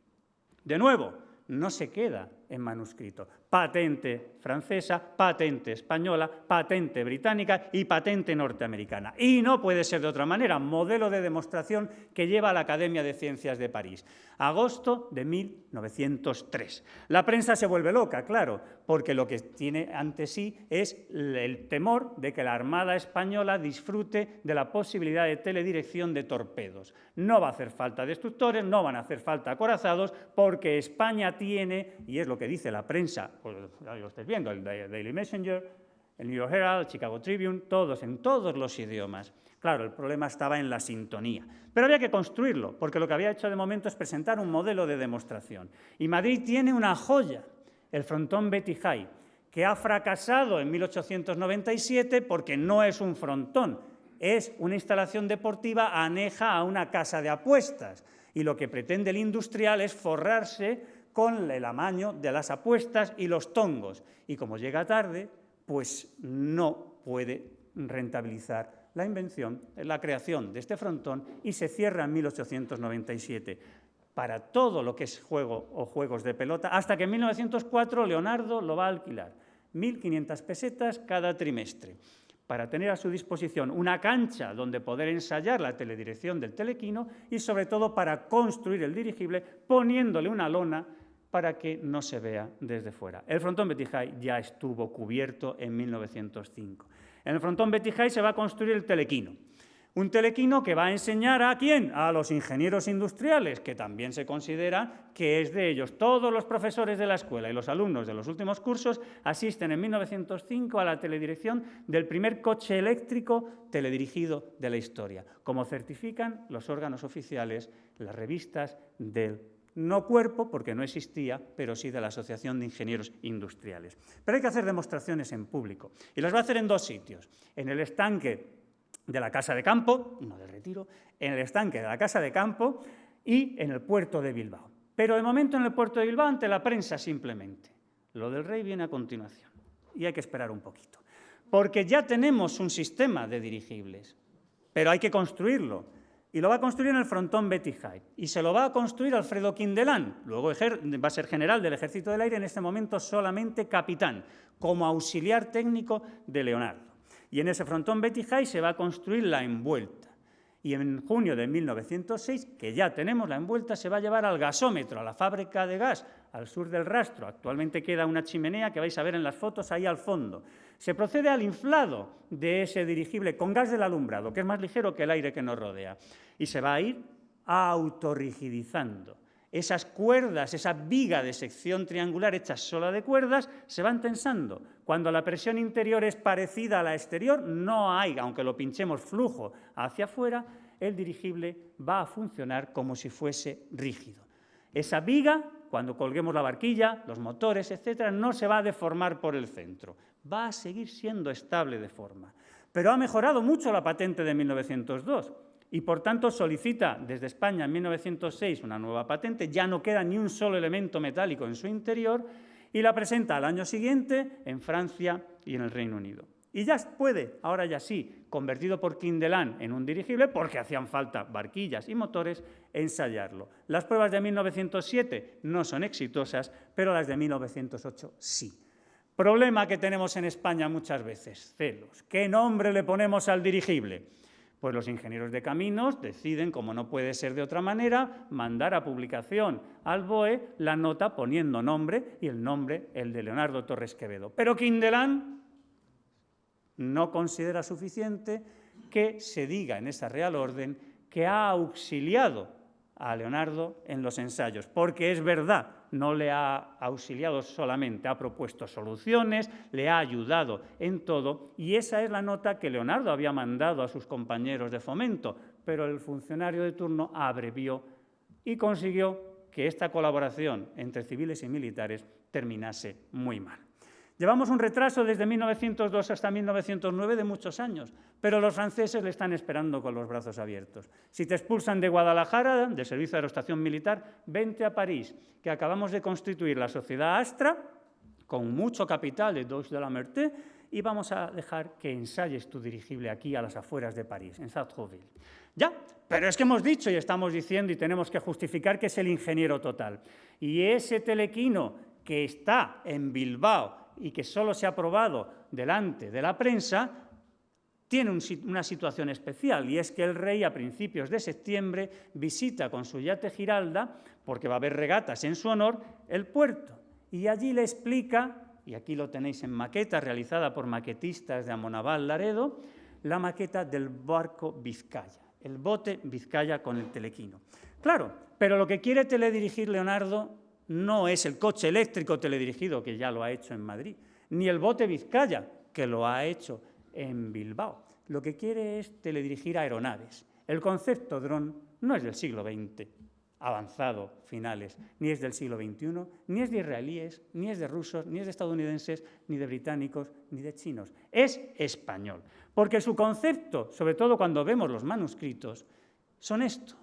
De nuevo, no se queda en manuscrito. Patente francesa, patente española, patente británica y patente norteamericana. Y no puede ser de otra manera, modelo de demostración que lleva a la Academia de Ciencias de París. Agosto de 1903. La prensa se vuelve loca, claro, porque lo que tiene ante sí es el temor de que la Armada Española disfrute de la posibilidad de teledirección de torpedos. No va a hacer falta destructores, no van a hacer falta acorazados, porque España tiene, y es lo que dice la prensa, pues ya lo estáis viendo, el Daily Messenger, el New York Herald, el Chicago Tribune, en todos los idiomas. Claro, el problema estaba en la sintonía. Pero había que construirlo, porque lo que había hecho de momento es presentar un modelo de demostración. Y Madrid tiene una joya, el frontón Betty High, que ha fracasado en 1897 porque no es un frontón, es una instalación deportiva aneja a una casa de apuestas. Y lo que pretende el industrial es forrarse con el amaño de las apuestas y los tongos. Y como llega tarde, pues no puede rentabilizar la invención, la creación de este frontón y se cierra en 1897 para todo lo que es juego o juegos de pelota, hasta que en 1904 Leonardo lo va a alquilar, 1.500 pesetas cada trimestre, para tener a su disposición una cancha donde poder ensayar la teledirección del telequino y sobre todo para construir el dirigible poniéndole una lona para que no se vea desde fuera. El frontón Betty High ya estuvo cubierto en 1905. En el frontón Betty High se va a construir el telequino. Un telequino que va a enseñar ¿a quién? A los ingenieros industriales, que también se considera que es de ellos. Todos los profesores de la escuela y los alumnos de los últimos cursos asisten en 1905 a la teledirección del primer coche eléctrico teledirigido de la historia, como certifican los órganos oficiales, las revistas del no cuerpo, porque no existía, pero sí de la Asociación de Ingenieros Industriales. Pero hay que hacer demostraciones en público, y las va a hacer en dos sitios. En el estanque de la Casa de Campo, no del Retiro, en el estanque de la Casa de Campo y en el puerto de Bilbao. Pero de momento en el puerto de Bilbao ante la prensa simplemente. Lo del Rey viene a continuación, y hay que esperar un poquito. Porque ya tenemos un sistema de dirigibles, pero hay que construirlo. Y lo va a construir en el frontón Betty High. Y se lo va a construir Alfredo Quindelán. Luego va a ser general del Ejército del Aire, en este momento solamente capitán, como auxiliar técnico de Leonardo. Y en ese frontón Betty High se va a construir la envuelta. Y en junio de 1906, que ya tenemos la envuelta, se va a llevar al gasómetro, a la fábrica de gas, al sur del Rastro. Actualmente queda una chimenea que vais a ver en las fotos ahí al fondo. Se procede al inflado de ese dirigible con gas del alumbrado, que es más ligero que el aire que nos rodea. Y se va a ir autorrigidizando. Esas cuerdas, esa viga de sección triangular hecha sola de cuerdas, se van tensando. Cuando la presión interior es parecida a la exterior, no hay, aunque lo pinchemos flujo hacia afuera, el dirigible va a funcionar como si fuese rígido. Esa viga, cuando colguemos la barquilla, los motores, etcétera, no se va a deformar por el centro. Va a seguir siendo estable de forma. Pero ha mejorado mucho la patente de 1902. Y, por tanto, solicita desde España en 1906 una nueva patente, ya no queda ni un solo elemento metálico en su interior, y la presenta al año siguiente en Francia y en el Reino Unido. Y ya puede, ahora ya sí, convertido por Quindelán en un dirigible, porque hacían falta barquillas y motores, ensayarlo. Las pruebas de 1907 no son exitosas, pero las de 1908 sí. Problema que tenemos en España muchas veces, celos. ¿Qué nombre le ponemos al dirigible? Pues los ingenieros de caminos deciden, como no puede ser de otra manera, mandar a publicación al BOE la nota poniendo nombre, y el nombre, el de Leonardo Torres Quevedo. Pero Quindelán no considera suficiente que se diga en esa Real Orden que ha auxiliado a Leonardo en los ensayos, porque es verdad, no le ha auxiliado solamente, ha propuesto soluciones, le ha ayudado en todo, y esa es la nota que Leonardo había mandado a sus compañeros de Fomento, pero el funcionario de turno abrevió y consiguió que esta colaboración entre civiles y militares terminase muy mal. Llevamos un retraso desde 1902 hasta 1909 de muchos años, pero los franceses le están esperando con los brazos abiertos. Si te expulsan de Guadalajara, del servicio de aerostación militar, vente a París, que acabamos de constituir la sociedad Astra, con mucho capital de Deutsche de la Meurthe, y vamos a dejar que ensayes tu dirigible aquí a las afueras de París, en Sartrouville. Ya, pero es que hemos dicho y estamos diciendo y tenemos que justificar que es el ingeniero total. Y ese telequino que está en Bilbao y que solo se ha aprobado delante de la prensa, tiene una situación especial, y es que el rey a principios de septiembre visita con su yate Giralda, porque va a haber regatas en su honor, el puerto. Y allí le explica, y aquí lo tenéis en maqueta realizada por maquetistas de Amonaval Laredo, la maqueta del barco Vizcaya, el bote Vizcaya con el telequino. Claro, pero lo que quiere teledirigir Leonardo no es el coche eléctrico teledirigido, que ya lo ha hecho en Madrid, ni el bote Vizcaya, que lo ha hecho en Bilbao. Lo que quiere es teledirigir aeronaves. El concepto dron no es del siglo XX, avanzado, finales, ni es del siglo XXI, ni es de israelíes, ni es de rusos, ni es de estadounidenses, ni de británicos, ni de chinos. Es español, porque su concepto, sobre todo cuando vemos los manuscritos, son esto.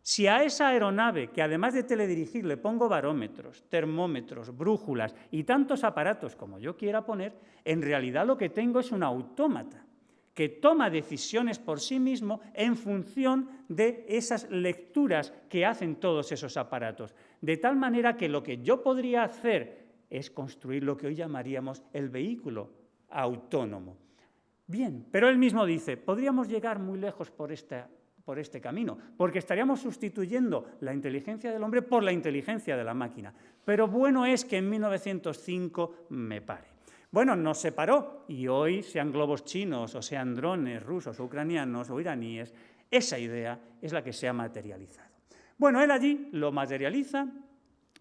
Si a esa aeronave, que además de teledirigir le pongo barómetros, termómetros, brújulas y tantos aparatos como yo quiera poner, en realidad lo que tengo es un autómata que toma decisiones por sí mismo en función de esas lecturas que hacen todos esos aparatos. De tal manera que lo que yo podría hacer es construir lo que hoy llamaríamos el vehículo autónomo. Bien, pero él mismo dice, podríamos llegar muy lejos por este camino, porque estaríamos sustituyendo la inteligencia del hombre por la inteligencia de la máquina. Pero bueno es que en 1905 me pare. Bueno, no se paró, y hoy, sean globos chinos, o sean drones rusos, o ucranianos, o iraníes, esa idea es la que se ha materializado. Bueno, él allí lo materializa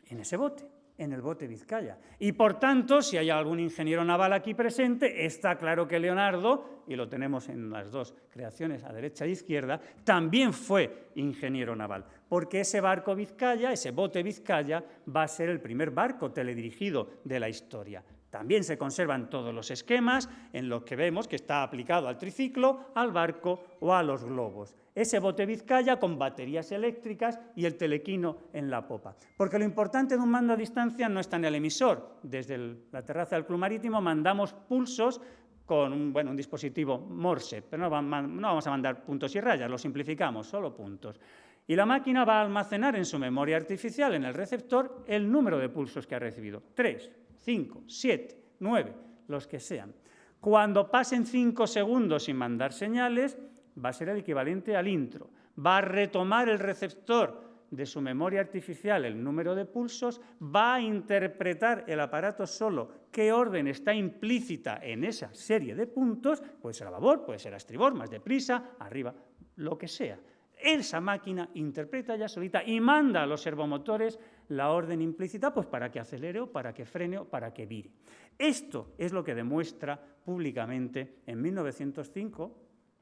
en ese bote, en el bote Vizcaya. Y, por tanto, si hay algún ingeniero naval aquí presente, está claro que Leonardo, y lo tenemos en las dos creaciones a derecha e izquierda, también fue ingeniero naval, porque ese barco Vizcaya, ese bote Vizcaya, va a ser el primer barco teledirigido de la historia. También se conservan todos los esquemas en los que vemos que está aplicado al triciclo, al barco o a los globos. Ese bote Vizcaya con baterías eléctricas y el telequino en la popa. Porque lo importante de un mando a distancia no está en el emisor. Desde la terraza del Club Marítimo mandamos pulsos con un dispositivo Morse, pero no vamos a mandar puntos y rayas, lo simplificamos, solo puntos. Y la máquina va a almacenar en su memoria artificial, en el receptor, el número de pulsos que ha recibido. 3, 5, 7, 9, los que sean. Cuando pasen 5 segundos sin mandar señales, va a ser el equivalente al intro. Va a retomar el receptor de su memoria artificial el número de pulsos, va a interpretar el aparato solo qué orden está implícita en esa serie de puntos, puede ser a babor, puede ser a estribor, más deprisa, arriba, lo que sea. Esa máquina interpreta ya solita y manda a los servomotores la orden implícita pues para que acelere o para que frene o para que vire. Esto es lo que demuestra públicamente en 1905,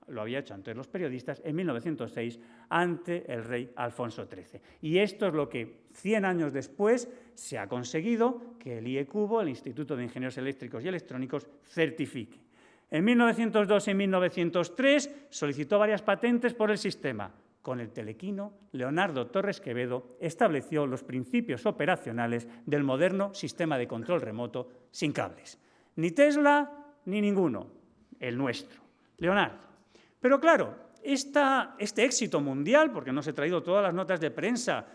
lo había hecho antes los periodistas, en 1906 ante el rey Alfonso XIII. Y esto es lo que 100 años después se ha conseguido que el IECubo, el Instituto de Ingenieros Eléctricos y Electrónicos, certifique. En 1902 y 1903 solicitó varias patentes por el sistema. Con el telequino, Leonardo Torres Quevedo estableció los principios operacionales del moderno sistema de control remoto sin cables. Ni Tesla ni ninguno, el nuestro, Leonardo. Pero claro, este éxito mundial, porque no os he traído todas las notas de prensa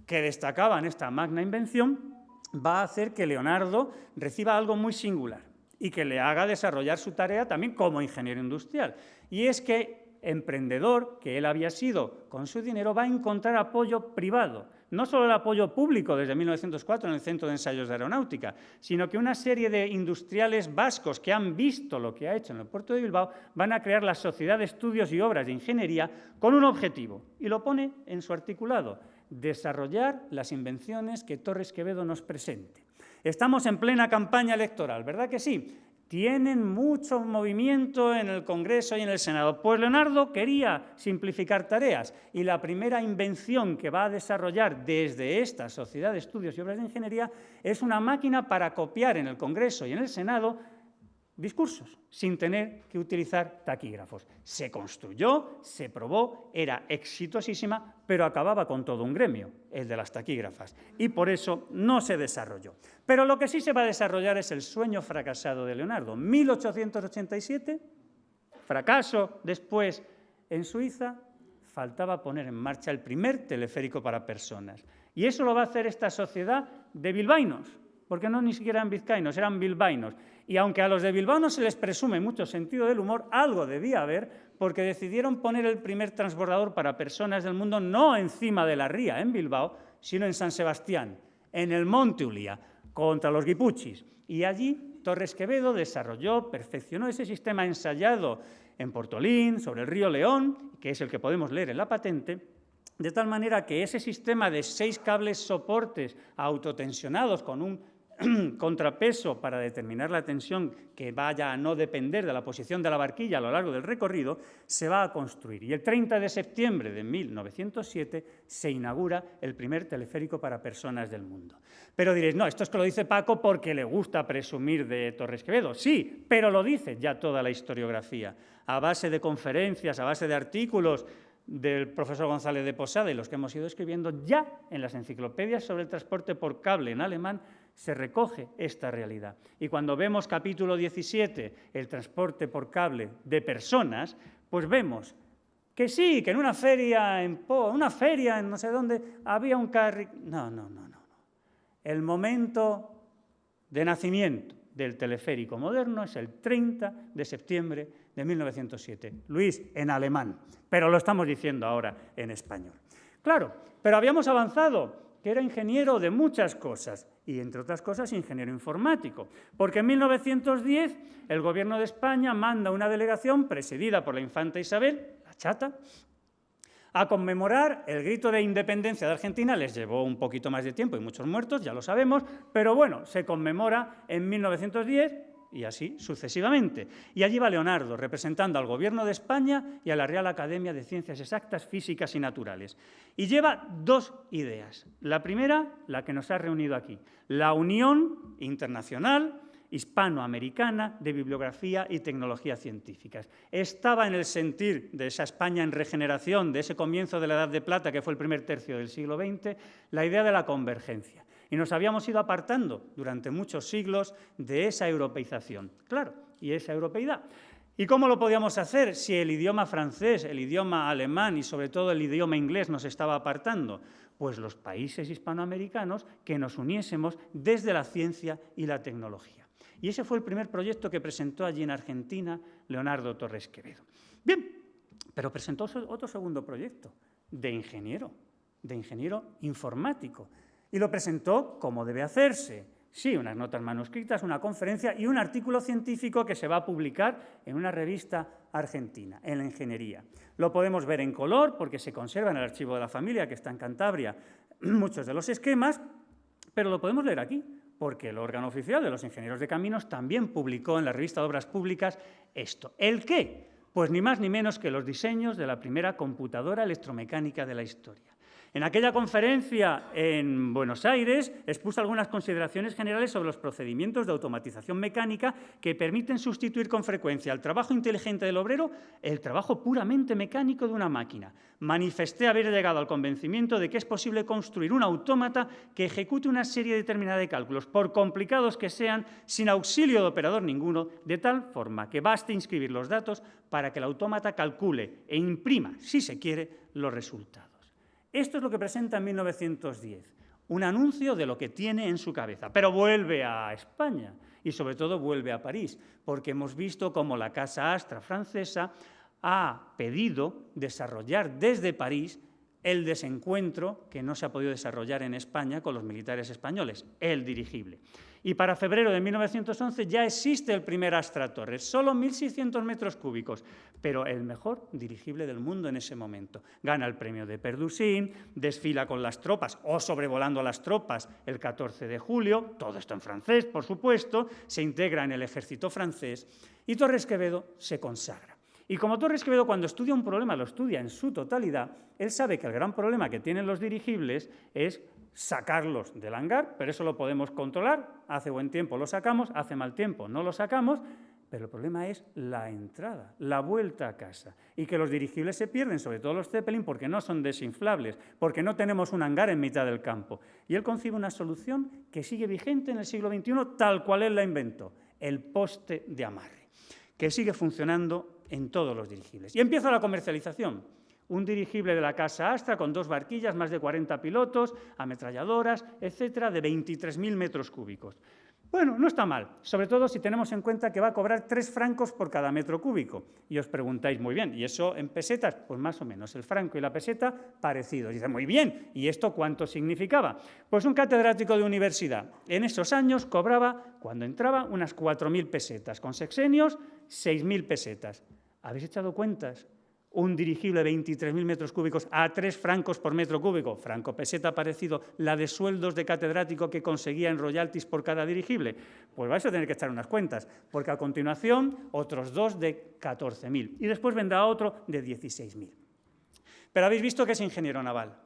que destacaban esta magna invención, va a hacer que Leonardo reciba algo muy singular y que le haga desarrollar su tarea también como ingeniero industrial. Y es que emprendedor que él había sido con su dinero va a encontrar apoyo privado, no solo el apoyo público desde 1904 en el Centro de Ensayos de Aeronáutica, sino que una serie de industriales vascos que han visto lo que ha hecho en el puerto de Bilbao van a crear la Sociedad de Estudios y Obras de Ingeniería con un objetivo, y lo pone en su articulado: desarrollar las invenciones que Torres Quevedo nos presente. Estamos en plena campaña electoral, ¿verdad que sí? tienen mucho movimiento en el Congreso y en el Senado. Pues Leonardo quería simplificar tareas y la primera invención que va a desarrollar desde esta Sociedad de Estudios y Obras de Ingeniería es una máquina para copiar en el Congreso y en el Senado discursos, sin tener que utilizar taquígrafos. Se construyó, se probó, era exitosísima, pero acababa con todo un gremio, el de las taquígrafas, y por eso no se desarrolló. Pero lo que sí se va a desarrollar es el sueño fracasado de Leonardo. 1887, fracaso después en Suiza, faltaba poner en marcha el primer teleférico para personas. Y eso lo va a hacer esta sociedad de bilbaínos, porque no ni siquiera eran vizcaínos, eran bilbaínos. Y aunque a los de Bilbao no se les presume mucho sentido del humor, algo debía haber, porque decidieron poner el primer transbordador para personas del mundo no encima de la ría, en Bilbao, sino en San Sebastián, en el Monte Ulia, contra los guipuchis. Y allí Torres Quevedo desarrolló, perfeccionó ese sistema ensayado en Portolín, sobre el río León, que es el que podemos leer en la patente, de tal manera que ese sistema de 6 cables soportes autotensionados con un contrapeso para determinar la tensión que vaya a no depender de la posición de la barquilla a lo largo del recorrido, se va a construir. Y el 30 de septiembre de 1907 se inaugura el primer teleférico para personas del mundo. Pero diréis, no, esto es que lo dice Paco porque le gusta presumir de Torres Quevedo. Sí, pero lo dice ya toda la historiografía, a base de conferencias, a base de artículos del profesor González de Posada y los que hemos ido escribiendo, ya en las enciclopedias sobre el transporte por cable en alemán se recoge esta realidad. Y cuando vemos capítulo 17, el transporte por cable de personas, pues vemos que sí, que en una feria en no sé dónde, había un carril. No. El momento de nacimiento del teleférico moderno es el 30 de septiembre de 1907. Luis, en alemán, pero lo estamos diciendo ahora en español. Claro, pero habíamos avanzado, que era ingeniero de muchas cosas, y entre otras cosas ingeniero informático, porque en 1910 el Gobierno de España manda una delegación presidida por la infanta Isabel, la chata, a conmemorar el grito de independencia de Argentina. Les llevó un poquito más de tiempo y muchos muertos, ya lo sabemos, pero bueno, se conmemora en 1910 y así sucesivamente. Y allí va Leonardo, representando al Gobierno de España y a la Real Academia de Ciencias Exactas, Físicas y Naturales. Y lleva 2 ideas. La primera, la que nos ha reunido aquí, la Unión Internacional Hispanoamericana de Bibliografía y Tecnología Científicas. Estaba en el sentir de esa España en regeneración, de ese comienzo de la Edad de Plata, que fue el primer tercio del siglo XX, la idea de la convergencia. Y nos habíamos ido apartando durante muchos siglos de esa europeización. Claro, y esa europeidad. ¿Y cómo lo podíamos hacer si el idioma francés, el idioma alemán y sobre todo el idioma inglés nos estaba apartando? Pues los países hispanoamericanos que nos uniésemos desde la ciencia y la tecnología. Y ese fue el primer proyecto que presentó allí en Argentina Leonardo Torres Quevedo. Bien, pero presentó otro segundo proyecto de ingeniero informático. Y lo presentó como debe hacerse. Sí, unas notas manuscritas, una conferencia y un artículo científico que se va a publicar en una revista argentina, en la ingeniería. Lo podemos ver en color porque se conserva en el archivo de la familia, que está en Cantabria, muchos de los esquemas, pero lo podemos leer aquí, porque el órgano oficial de los ingenieros de caminos también publicó en la revista de Obras Públicas esto. ¿El qué? Pues ni más ni menos que los diseños de la primera computadora electromecánica de la historia. En aquella conferencia en Buenos Aires expuso algunas consideraciones generales sobre los procedimientos de automatización mecánica que permiten sustituir con frecuencia al trabajo inteligente del obrero el trabajo puramente mecánico de una máquina. Manifesté haber llegado al convencimiento de que es posible construir un autómata que ejecute una serie determinada de cálculos, por complicados que sean, sin auxilio de operador ninguno, de tal forma que baste inscribir los datos para que el autómata calcule e imprima, si se quiere, los resultados. Esto es lo que presenta en 1910, un anuncio de lo que tiene en su cabeza. Pero vuelve a España y sobre todo vuelve a París, porque hemos visto cómo la Casa Astra francesa ha pedido desarrollar desde París el desencuentro que no se ha podido desarrollar en España con los militares españoles, el dirigible. Y para febrero de 1911 ya existe el primer Astra Torres, solo 1.600 metros cúbicos, pero el mejor dirigible del mundo en ese momento. Gana el premio de Perdusín, desfila con las tropas o sobrevolando a las tropas el 14 de julio, todo esto en francés, por supuesto, se integra en el ejército francés y Torres Quevedo se consagra. Y como Torres Quevedo, cuando estudia un problema, lo estudia en su totalidad, él sabe que el gran problema que tienen los dirigibles es sacarlos del hangar, pero eso lo podemos controlar, hace buen tiempo lo sacamos, hace mal tiempo no lo sacamos, pero el problema es la entrada, la vuelta a casa, y que los dirigibles se pierden, sobre todo los Zeppelin, porque no son desinflables, porque no tenemos un hangar en mitad del campo. Y él concibe una solución que sigue vigente en el siglo XXI, tal cual él la inventó, el poste de amarre, que sigue funcionando en todos los dirigibles. Y empieza la comercialización. Un dirigible de la Casa Astra con 2 barquillas, más de 40 pilotos, ametralladoras, etcétera, de 23.000 metros cúbicos. Bueno, no está mal, sobre todo si tenemos en cuenta que va a cobrar 3 francos por cada metro cúbico. Y os preguntáis, muy bien, ¿y eso en pesetas? Pues más o menos, el franco y la peseta parecidos. Y dicen, muy bien, ¿y esto cuánto significaba? Pues un catedrático de universidad en esos años cobraba, cuando entraba, unas 4.000 pesetas, con sexenios, 6.000 pesetas. ¿Habéis echado cuentas? Un dirigible de 23.000 metros cúbicos a 3 francos por metro cúbico, franco-peseta parecido, la de sueldos de catedrático que conseguía en royalties por cada dirigible. Pues vais a tener que echar unas cuentas, porque a continuación otros 2 de 14.000 y después vendrá otro de 16.000. Pero habéis visto que es ingeniero naval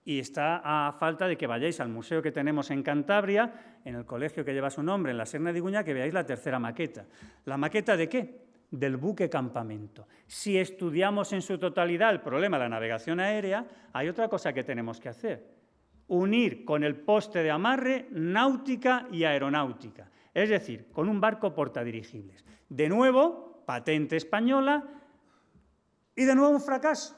y está a falta de que vayáis al museo que tenemos en Cantabria, en el colegio que lleva su nombre, en la Serna de Iguña, que veáis la tercera maqueta. ¿La maqueta de qué? Del buque campamento. Si estudiamos en su totalidad el problema de la navegación aérea, hay otra cosa que tenemos que hacer: unir con el poste de amarre náutica y aeronáutica, es decir, con un barco portadirigibles. De nuevo, patente española y de nuevo un fracaso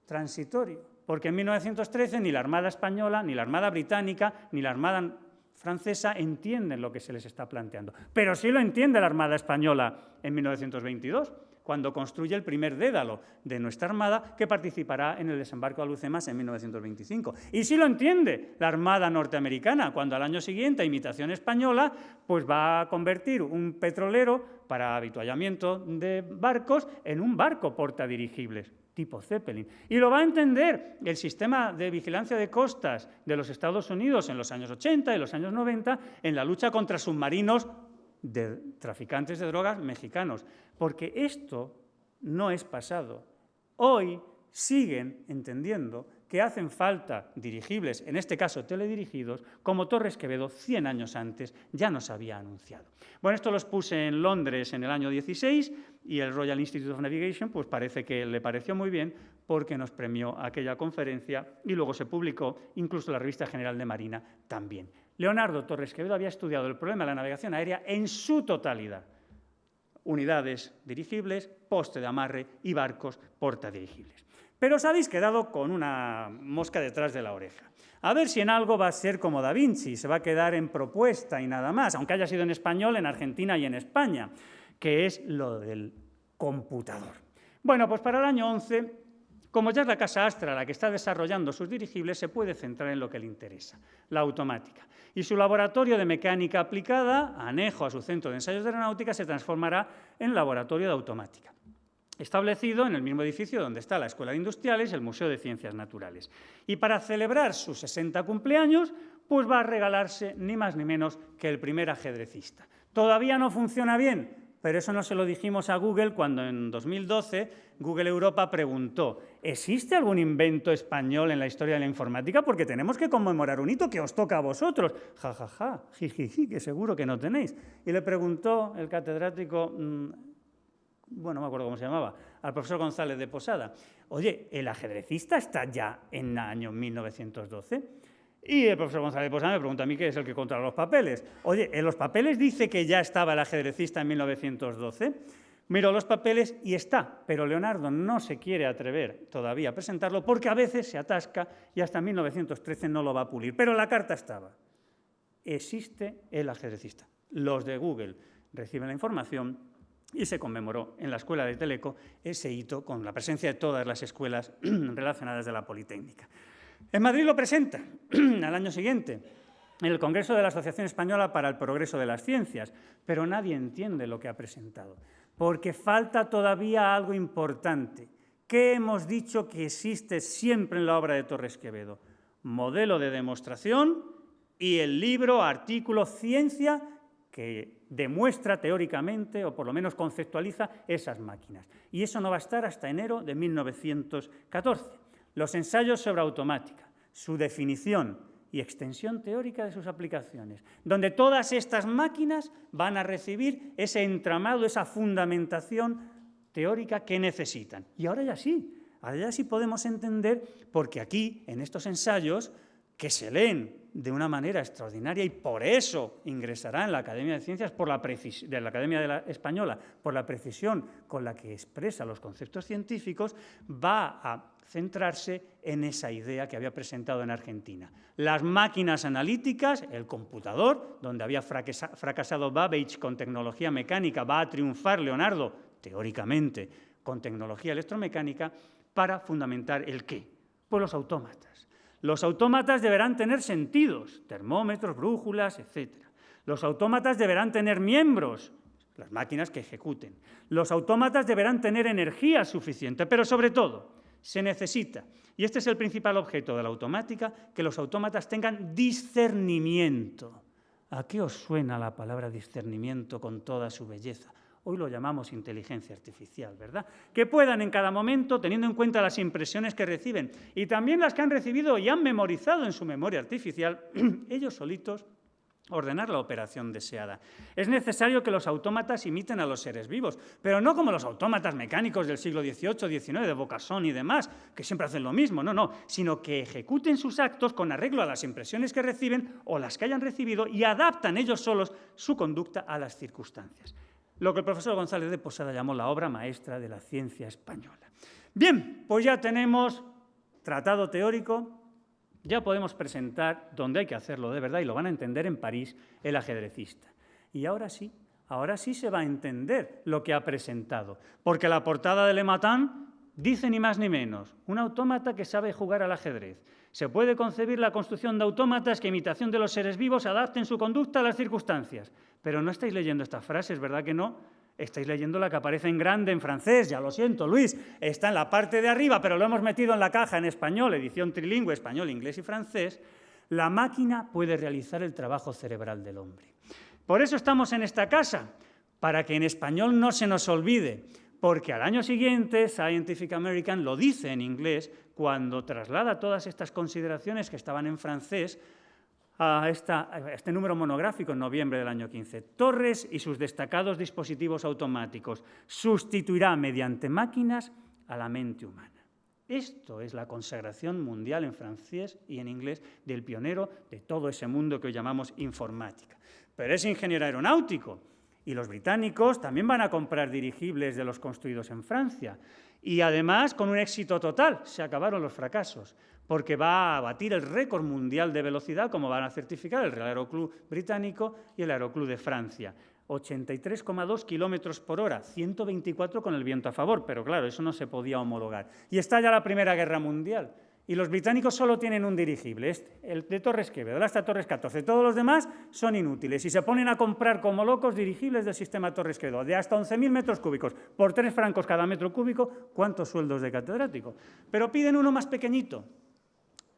transitorio, porque en 1913 ni la Armada española, ni la Armada británica, ni la Armada francesa entienden lo que se les está planteando. Pero sí lo entiende la Armada española en 1922, cuando construye el primer Dédalo de nuestra Armada, que participará en el desembarco de Alhucemas en 1925. Y sí lo entiende la Armada norteamericana, cuando al año siguiente, a imitación española, pues va a convertir un petrolero para avituallamiento de barcos en un barco portadirigibles tipo Zeppelin. Y lo va a entender el sistema de vigilancia de costas de los Estados Unidos en los años 80 y los años 90 en la lucha contra submarinos de traficantes de drogas mexicanos. Porque esto no es pasado. Hoy siguen entendiendo que hacen falta dirigibles, en este caso teledirigidos, como Torres Quevedo 100 años antes ya nos había anunciado. Bueno, esto los puse en Londres en el año 16 y el Royal Institute of Navigation pues parece que le pareció muy bien porque nos premió aquella conferencia y luego se publicó incluso la Revista General de Marina también. Leonardo Torres Quevedo había estudiado el problema de la navegación aérea en su totalidad. Unidades dirigibles, poste de amarre y barcos portadirigibles. Pero os habéis quedado con una mosca detrás de la oreja. A ver si en algo va a ser como Da Vinci, se va a quedar en propuesta y nada más, aunque haya sido en español, en Argentina y en España, que es lo del computador. Bueno, pues para el año 11, como ya es la Casa Astra la que está desarrollando sus dirigibles, se puede centrar en lo que le interesa, la automática. Y su laboratorio de mecánica aplicada, anejo a su centro de ensayos de aeronáutica, se transformará en laboratorio de automática, establecido en el mismo edificio donde está la Escuela de Industriales y el Museo de Ciencias Naturales. Y para celebrar sus 60 cumpleaños, pues va a regalarse ni más ni menos que el primer ajedrecista. Todavía no funciona bien, pero eso no se lo dijimos a Google cuando en 2012 Google Europa preguntó: ¿existe algún invento español en la historia de la informática? Porque tenemos que conmemorar un hito que os toca a vosotros. Ja, ja, ja, jijiji, que seguro que no tenéis. Y le preguntó el catedrático, bueno, no me acuerdo cómo se llamaba, al profesor González de Posada: oye, ¿el ajedrecista está ya en el año 1912? Y el profesor González de Posada me pregunta a mí, que es el que controla los papeles. Oye, ¿en los papeles dice que ya estaba el ajedrecista en 1912? Miro los papeles y está, pero Leonardo no se quiere atrever todavía a presentarlo porque a veces se atasca y hasta 1913 no lo va a pulir. Pero la carta estaba. Existe el ajedrecista. Los de Google reciben la información y se conmemoró en la Escuela de Teleco ese hito con la presencia de todas las escuelas relacionadas de la Politécnica. En Madrid lo presenta al año siguiente en el Congreso de la Asociación Española para el Progreso de las Ciencias, pero nadie entiende lo que ha presentado, porque falta todavía algo importante. ¿Qué hemos dicho que existe siempre en la obra de Torres Quevedo? Modelo de demostración y el libro, artículo, ciencia, que demuestra teóricamente, o por lo menos conceptualiza, esas máquinas. Y eso no va a estar hasta enero de 1914. Los ensayos sobre automática, su definición y extensión teórica de sus aplicaciones, donde todas estas máquinas van a recibir ese entramado, esa fundamentación teórica que necesitan. Y ahora ya sí podemos entender, porque aquí, en estos ensayos, que se leen de una manera extraordinaria y por eso ingresará en la Academia de Ciencias de la Academia Española, por la precisión con la que expresa los conceptos científicos, va a centrarse en esa idea que había presentado en Argentina. Las máquinas analíticas, el computador, donde había fracasado Babbage con tecnología mecánica, va a triunfar Leonardo, teóricamente, con tecnología electromecánica, para fundamentar el qué. Pues los autómatas. Los autómatas deberán tener sentidos, termómetros, brújulas, etc. Los autómatas deberán tener miembros, las máquinas que ejecuten. Los autómatas deberán tener energía suficiente, pero sobre todo se necesita, y este es el principal objeto de la automática, que los autómatas tengan discernimiento. ¿A qué os suena la palabra discernimiento con toda su belleza? Hoy lo llamamos inteligencia artificial, ¿verdad? Que puedan en cada momento, teniendo en cuenta las impresiones que reciben y también las que han recibido y han memorizado en su memoria artificial, ellos solitos ordenar la operación deseada. Es necesario que los autómatas imiten a los seres vivos, pero no como los autómatas mecánicos del siglo XVIII, XIX, de Vaucanson y demás, que siempre hacen lo mismo, no, sino que ejecuten sus actos con arreglo a las impresiones que reciben o las que hayan recibido y adaptan ellos solos su conducta a las circunstancias. Lo que el profesor González de Posada llamó la obra maestra de la ciencia española. Bien, pues ya tenemos tratado teórico, ya podemos presentar donde hay que hacerlo de verdad y lo van a entender en París el ajedrecista. Y ahora sí se va a entender lo que ha presentado, porque la portada de Le Matin dice ni más ni menos, un autómata que sabe jugar al ajedrez. Se puede concebir la construcción de autómatas que, a imitación de los seres vivos, adapten su conducta a las circunstancias. Pero no estáis leyendo estas frases, ¿verdad que no? Estáis leyendo la que aparece en grande en francés, ya lo siento, Luis, está en la parte de arriba, pero lo hemos metido en la caja en español, edición trilingüe, español, inglés y francés. La máquina puede realizar el trabajo cerebral del hombre. Por eso estamos en esta casa, para que en español no se nos olvide, porque al año siguiente Scientific American lo dice en inglés cuando traslada todas estas consideraciones que estaban en francés a este número monográfico en noviembre del año 15. Torres y sus destacados dispositivos automáticos sustituirá mediante máquinas a la mente humana. Esto es la consagración mundial en francés y en inglés del pionero de todo ese mundo que hoy llamamos informática. Pero es ingeniero aeronáutico. Y los británicos también van a comprar dirigibles de los construidos en Francia. Y además, con un éxito total, se acabaron los fracasos, porque va a batir el récord mundial de velocidad, como van a certificar el Real Aeroclub británico y el Aeroclub de Francia. 83,2 kilómetros por hora, 124 con el viento a favor, pero claro, eso no se podía homologar. Y está ya la Primera Guerra Mundial. Y los británicos solo tienen un dirigible, el de Torres Quevedo, el hasta Torres 14. Todos los demás son inútiles y se ponen a comprar como locos dirigibles del sistema Torres Quevedo, de hasta 11.000 metros cúbicos, por 3 francos cada metro cúbico. ¿Cuántos sueldos de catedrático? Pero piden uno más pequeñito.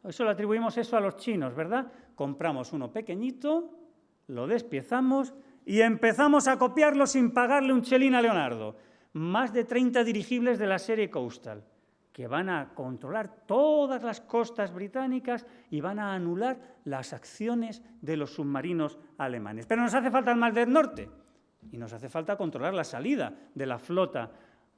Eso le atribuimos eso a los chinos, ¿verdad? Compramos uno pequeñito, lo despiezamos y empezamos a copiarlo sin pagarle un chelín a Leonardo. Más de 30 dirigibles de la serie Coastal, que van a controlar todas las costas británicas y van a anular las acciones de los submarinos alemanes. Pero nos hace falta el Mar del Norte y nos hace falta controlar la salida de la flota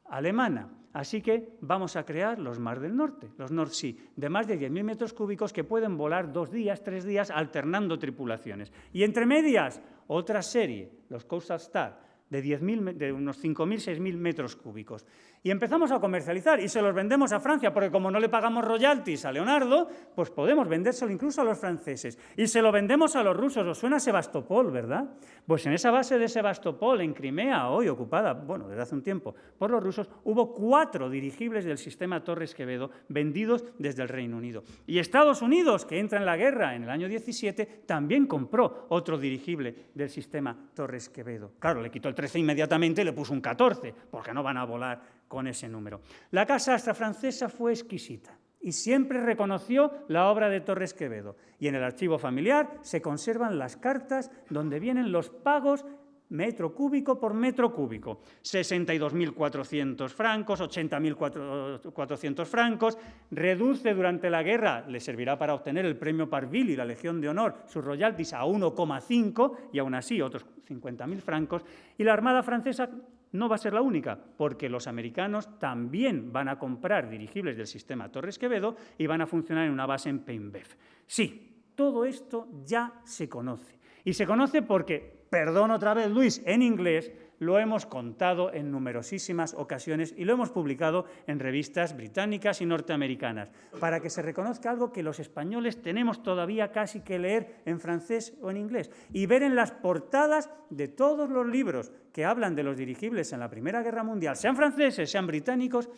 alemana. Así que vamos a crear los Mar del Norte, los North Sea, de más de 10.000 metros cúbicos que pueden volar 2 días, 3 días, alternando tripulaciones. Y entre medias, otra serie, los Coastal Star, de unos 5.000, 6.000 metros cúbicos. Y empezamos a comercializar y se los vendemos a Francia, porque como no le pagamos royalties a Leonardo, pues podemos vendérselo incluso a los franceses. Y se lo vendemos a los rusos. ¿Os suena Sebastopol, verdad? Pues en esa base de Sebastopol, en Crimea, hoy ocupada, bueno, desde hace un tiempo, por los rusos, hubo 4 dirigibles del sistema Torres-Quevedo vendidos desde el Reino Unido. Y Estados Unidos, que entra en la guerra en el año 17, también compró otro dirigible del sistema Torres-Quevedo. Claro, le quitó el 13 inmediatamente y le puso un 14, porque no van a volar con ese número. La Casa Astra francesa fue exquisita y siempre reconoció la obra de Torres-Quevedo. Y en el archivo familiar se conservan las cartas donde vienen los pagos metro cúbico por metro cúbico. 62.400 francos, 80.400 francos. Reduce durante la guerra, le servirá para obtener el premio Parville y la Legión de Honor, sus royalties a 1,5 y aún así otros 50.000 francos. Y la Armada francesa no va a ser la única, porque los americanos también van a comprar dirigibles del sistema Torres-Quevedo y van a funcionar en una base en Paimbeuf. Sí, todo esto ya se conoce. Y se conoce porque, perdón otra vez Luis, en inglés, lo hemos contado en numerosísimas ocasiones y lo hemos publicado en revistas británicas y norteamericanas, para que se reconozca algo que los españoles tenemos todavía casi que leer en francés o en inglés y ver en las portadas de todos los libros que hablan de los dirigibles en la Primera Guerra Mundial, sean franceses, sean británicos,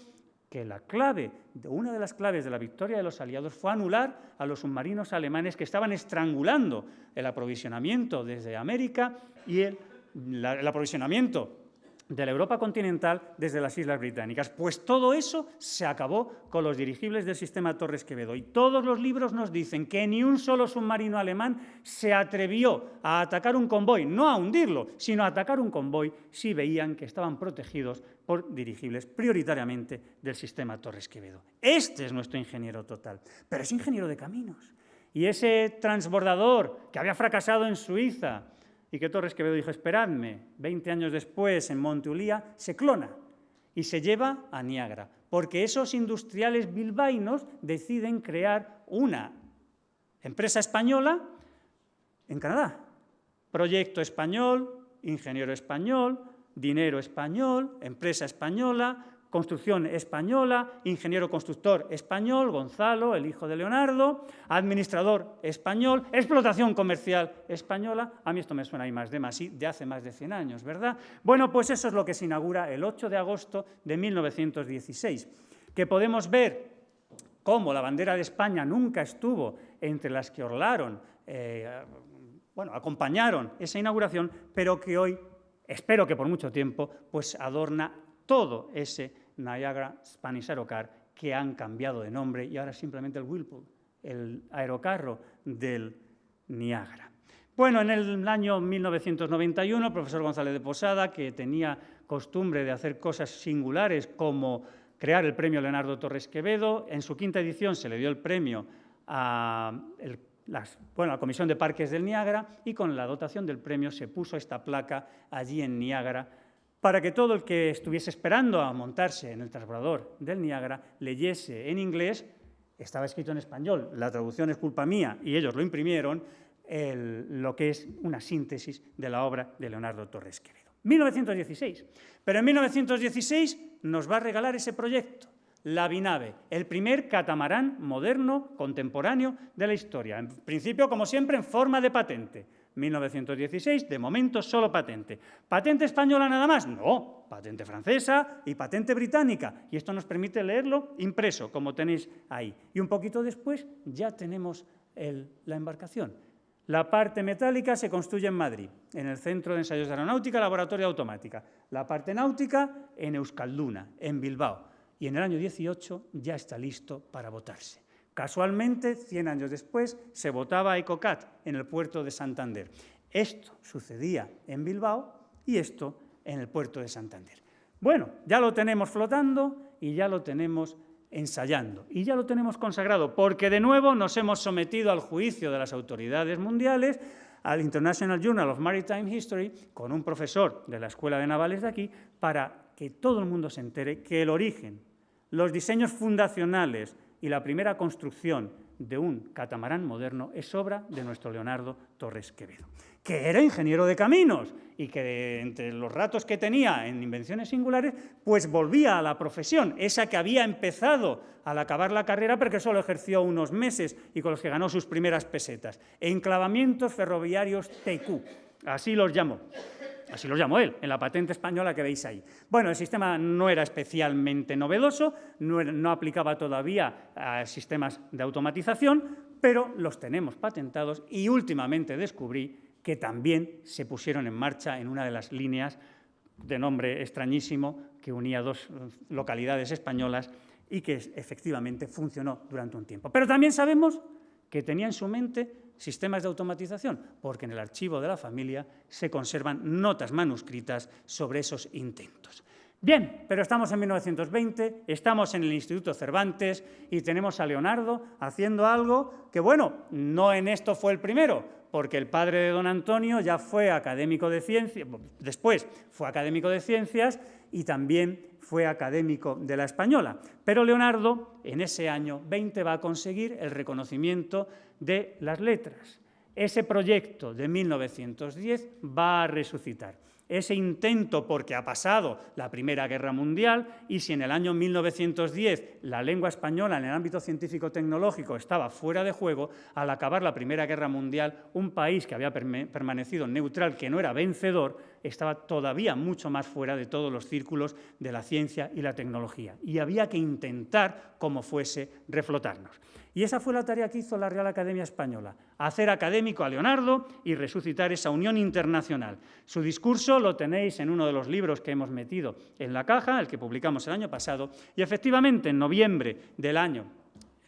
que una de las claves de la victoria de los aliados fue anular a los submarinos alemanes que estaban estrangulando el aprovisionamiento desde América y el aprovisionamiento de la Europa continental desde las Islas Británicas. Pues todo eso se acabó con los dirigibles del sistema Torres-Quevedo. Y todos los libros nos dicen que ni un solo submarino alemán se atrevió a atacar un convoy, no a hundirlo, sino a atacar un convoy si veían que estaban protegidos por dirigibles prioritariamente del sistema Torres-Quevedo. Este es nuestro ingeniero total, pero es ingeniero de caminos. Y ese transbordador que había fracasado en Suiza, y que Torres-Quevedo dijo, esperadme, 20 años después en Monteulia, se clona y se lleva a Niagara, porque esos industriales bilbaínos deciden crear una empresa española en Canadá. Proyecto español, ingeniero español, dinero español, empresa española, construcción española, ingeniero constructor español, Gonzalo, el hijo de Leonardo, administrador español, explotación comercial española. A mí esto me suena de hace más de 100 años, ¿verdad? Bueno, pues eso es lo que se inaugura el 8 de agosto de 1916, que podemos ver cómo la bandera de España nunca estuvo entre las que orlaron, acompañaron esa inauguración, pero que hoy, espero que por mucho tiempo, pues adorna todo ese Niagara Spanish Aerocar que han cambiado de nombre y ahora simplemente el Whirlpool, el aerocarro del Niágara. Bueno, en el año 1991, el profesor González de Posada, que tenía costumbre de hacer cosas singulares como crear el premio Leonardo Torres-Quevedo, en su 5ª edición se le dio el premio a la Comisión de Parques del Niágara y con la dotación del premio se puso esta placa allí en Niágara para que todo el que estuviese esperando a montarse en el transbordador del Niágara leyese en inglés, estaba escrito en español, la traducción es culpa mía y ellos lo imprimieron, lo que es una síntesis de la obra de Leonardo Torres-Quevedo. 1916. Pero en 1916 nos va a regalar ese proyecto, la Binave, el primer catamarán moderno, contemporáneo de la historia. En principio, como siempre, en forma de patente. 1916, de momento solo patente. ¿Patente española nada más? No, patente francesa y patente británica. Y esto nos permite leerlo impreso, como tenéis ahí. Y un poquito después ya tenemos la embarcación. La parte metálica se construye en Madrid, en el Centro de Ensayos de Aeronáutica, Laboratorio de Automática. La parte náutica en Euskalduna, en Bilbao. Y en el año 18 ya está listo para botarse. Casualmente, 100 años después, se botaba Ecocat en el puerto de Santander. Esto sucedía en Bilbao y esto en el puerto de Santander. Bueno, ya lo tenemos flotando y ya lo tenemos ensayando y ya lo tenemos consagrado, porque de nuevo nos hemos sometido al juicio de las autoridades mundiales, al International Journal of Maritime History, con un profesor de la Escuela de Navales de aquí, para que todo el mundo se entere que el origen, los diseños fundacionales y la primera construcción de un catamarán moderno es obra de nuestro Leonardo Torres Quevedo, que era ingeniero de caminos y que entre los ratos que tenía en invenciones singulares, pues volvía a la profesión, esa que había empezado al acabar la carrera, pero que solo ejerció unos meses y con los que ganó sus primeras pesetas. Enclavamientos ferroviarios TQ, así los llamó. Así los llamó él, en la patente española que veis ahí. Bueno, el sistema no era especialmente novedoso, no aplicaba todavía a sistemas de automatización, pero los tenemos patentados y últimamente descubrí que también se pusieron en marcha en una de las líneas de nombre extrañísimo que unía dos localidades españolas y que efectivamente funcionó durante un tiempo. Pero también sabemos que tenía en su mente sistemas de automatización, porque en el archivo de la familia se conservan notas manuscritas sobre esos intentos. Bien, pero estamos en 1920, estamos en el Instituto Cervantes y tenemos a Leonardo haciendo algo que, bueno, no en esto fue el primero, porque el padre de don Antonio ya fue académico de ciencias, después fue académico de ciencias y también fue académico de la Española. Pero Leonardo, en ese año 20, va a conseguir el reconocimiento de las letras. Ese proyecto de 1910 va a resucitar. Ese intento, porque ha pasado la Primera Guerra Mundial y si en el año 1910 la lengua española en el ámbito científico-tecnológico estaba fuera de juego, al acabar la Primera Guerra Mundial, un país que había permanecido neutral, que no era vencedor, estaba todavía mucho más fuera de todos los círculos de la ciencia y la tecnología. Y había que intentar, como fuese, reflotarnos. Y esa fue la tarea que hizo la Real Academia Española, hacer académico a Leonardo y resucitar esa unión internacional. Su discurso lo tenéis en uno de los libros que hemos metido en la caja, el que publicamos el año pasado, y efectivamente en noviembre del año,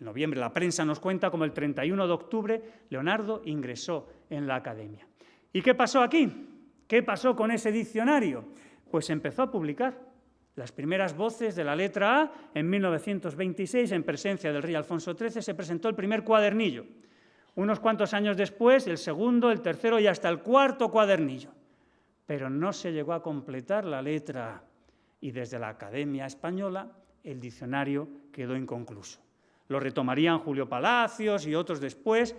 en noviembre la prensa nos cuenta como el 31 de octubre Leonardo ingresó en la Academia. ¿Y qué pasó aquí? ¿Qué pasó con ese diccionario? Pues empezó a publicar las primeras voces de la letra A. En 1926, en presencia del rey Alfonso XIII, se presentó el primer cuadernillo. Unos cuantos años después, el segundo, el tercero y hasta el cuarto cuadernillo. Pero no se llegó a completar la letra A. Y desde la Academia Española, el diccionario quedó inconcluso. Lo retomarían Julio Palacios y otros después,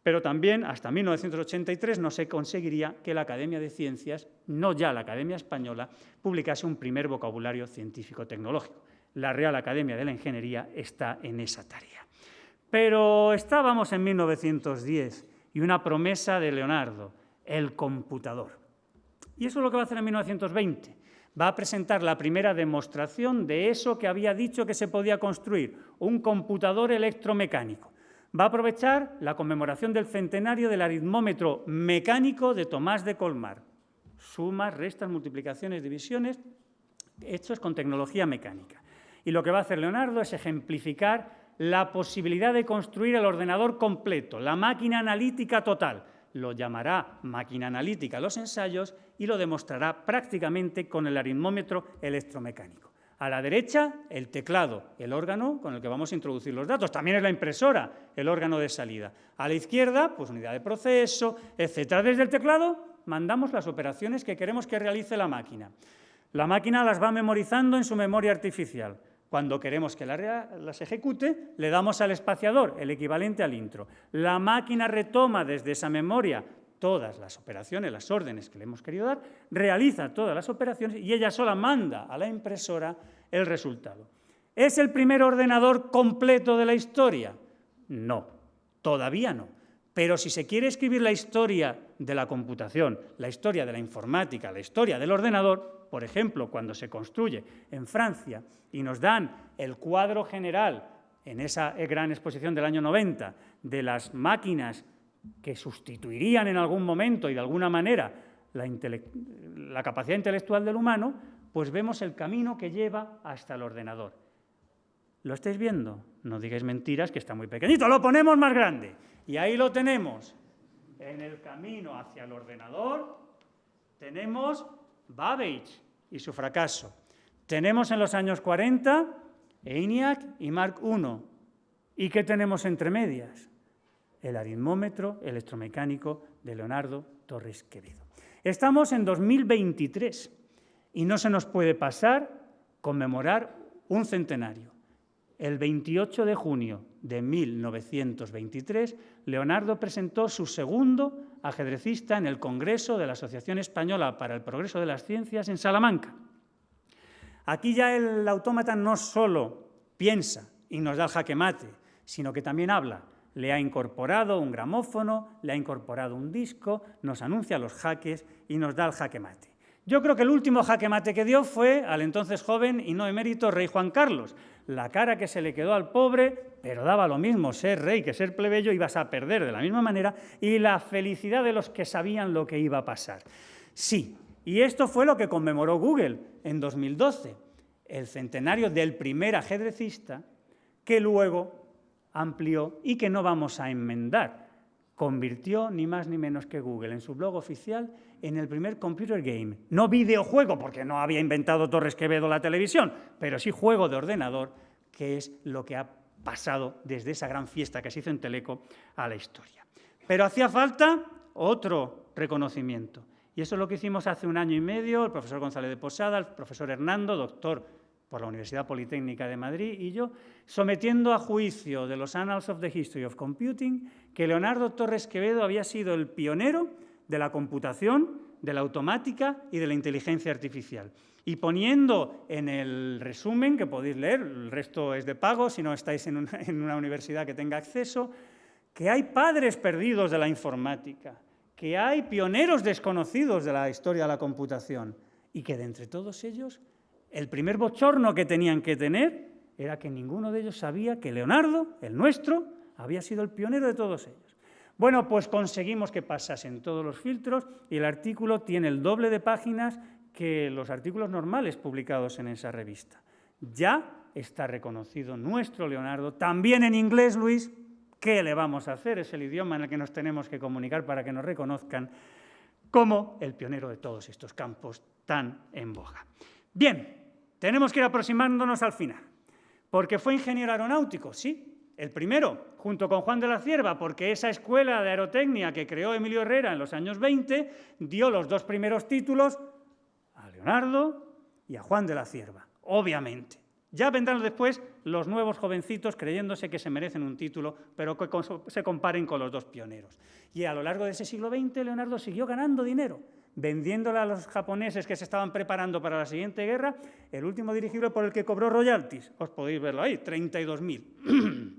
pero también hasta 1983 no se conseguiría que la Academia de Ciencias, no ya la Academia Española, publicase un primer vocabulario científico-tecnológico. La Real Academia de la Ingeniería está en esa tarea. Pero estábamos en 1910 y una promesa de Leonardo, el computador. Y eso es lo que va a hacer en 1920. Va a presentar la primera demostración de eso que había dicho que se podía construir, un computador electromecánico. Va a aprovechar la conmemoración del centenario del aritmómetro mecánico de Tomás de Colmar. Sumas, restas, multiplicaciones, divisiones, hechos con tecnología mecánica. Y lo que va a hacer Leonardo es ejemplificar la posibilidad de construir el ordenador completo, la máquina analítica total. Lo llamará máquina analítica los ensayos y lo demostrará prácticamente con el aritmómetro electromecánico. A la derecha, el teclado, el órgano con el que vamos a introducir los datos. También es la impresora, el órgano de salida. A la izquierda, pues unidad de proceso, etc. Desde el teclado mandamos las operaciones que queremos que realice la máquina. La máquina las va memorizando en su memoria artificial. Cuando queremos que las ejecute, le damos al espaciador, el equivalente al intro. La máquina retoma desde esa memoria todas las operaciones, las órdenes que le hemos querido dar, realiza todas las operaciones y ella sola manda a la impresora el resultado. ¿Es el primer ordenador completo de la historia? No, todavía no. Pero si se quiere escribir la historia de la computación, la historia de la informática, la historia del ordenador, por ejemplo, cuando se construye en Francia y nos dan el cuadro general en esa gran exposición del año 90 de las máquinas que sustituirían en algún momento y de alguna manera la capacidad intelectual del humano, pues vemos el camino que lleva hasta el ordenador. ¿Lo estáis viendo? No digáis mentiras, que está muy pequeñito. Lo ponemos más grande. Y ahí lo tenemos. En el camino hacia el ordenador tenemos Babbage y su fracaso. Tenemos en los años 40 ENIAC y Mark I. ¿Y qué tenemos entre medias? El aritmómetro electromecánico de Leonardo Torres Quevedo. Estamos en 2023 y no se nos puede pasar conmemorar un centenario. el 28 de junio de 1923, Leonardo presentó su segundo ajedrecista en el Congreso de la Asociación Española para el Progreso de las Ciencias en Salamanca. Aquí ya el autómata no solo piensa y nos da el jaque mate, sino que también habla. Le ha incorporado un gramófono, le ha incorporado un disco, nos anuncia los jaques y nos da el jaque mate. Yo creo que el último jaque mate que dio fue al entonces joven y no emérito rey Juan Carlos. La cara que se le quedó al pobre, pero daba lo mismo ser rey que ser plebeyo, ibas a perder de la misma manera, y la felicidad de los que sabían lo que iba a pasar. Sí, y esto fue lo que conmemoró Google en 2012, el centenario del primer ajedrecista, que luego amplió y que no vamos a enmendar. Convirtió ni más ni menos que Google en su blog oficial en el primer computer game. No videojuego, porque no había inventado Torres Quevedo la televisión, pero sí juego de ordenador, que es lo que ha pasado desde esa gran fiesta que se hizo en Teleco a la historia. Pero hacía falta otro reconocimiento. Y eso es lo que hicimos hace 1 año y medio, el profesor González de Posada, el profesor Hernando, doctor por la Universidad Politécnica de Madrid, y yo, sometiendo a juicio de los Annals of the History of Computing que Leonardo Torres Quevedo había sido el pionero de la computación, de la automática y de la inteligencia artificial. Y poniendo en el resumen, que podéis leer, el resto es de pago si no estáis en una universidad que tenga acceso, que hay padres perdidos de la informática, que hay pioneros desconocidos de la historia de la computación y que de entre todos ellos el primer bochorno que tenían que tener era que ninguno de ellos sabía que Leonardo, el nuestro, había sido el pionero de todos ellos. Bueno, pues conseguimos que pasasen todos los filtros y el artículo tiene el doble de páginas que los artículos normales publicados en esa revista. Ya está reconocido nuestro Leonardo, también en inglés, Luis. ¿Qué le vamos a hacer? Es el idioma en el que nos tenemos que comunicar para que nos reconozcan como el pionero de todos estos campos tan en boga. Bien, tenemos que ir aproximándonos al final, porque fue ingeniero aeronáutico, sí, el primero, junto con Juan de la Cierva, porque esa escuela de aerotecnia que creó Emilio Herrera en los años 20 dio los 2 primeros títulos a Leonardo y a Juan de la Cierva, obviamente. Ya vendrán después los nuevos jovencitos creyéndose que se merecen un título, pero que se comparen con los 2 pioneros. Y a lo largo de ese siglo XX, Leonardo siguió ganando dinero, vendiéndole a los japoneses que se estaban preparando para la siguiente guerra el último dirigible por el que cobró royalties. Os podéis verlo ahí, 32.000.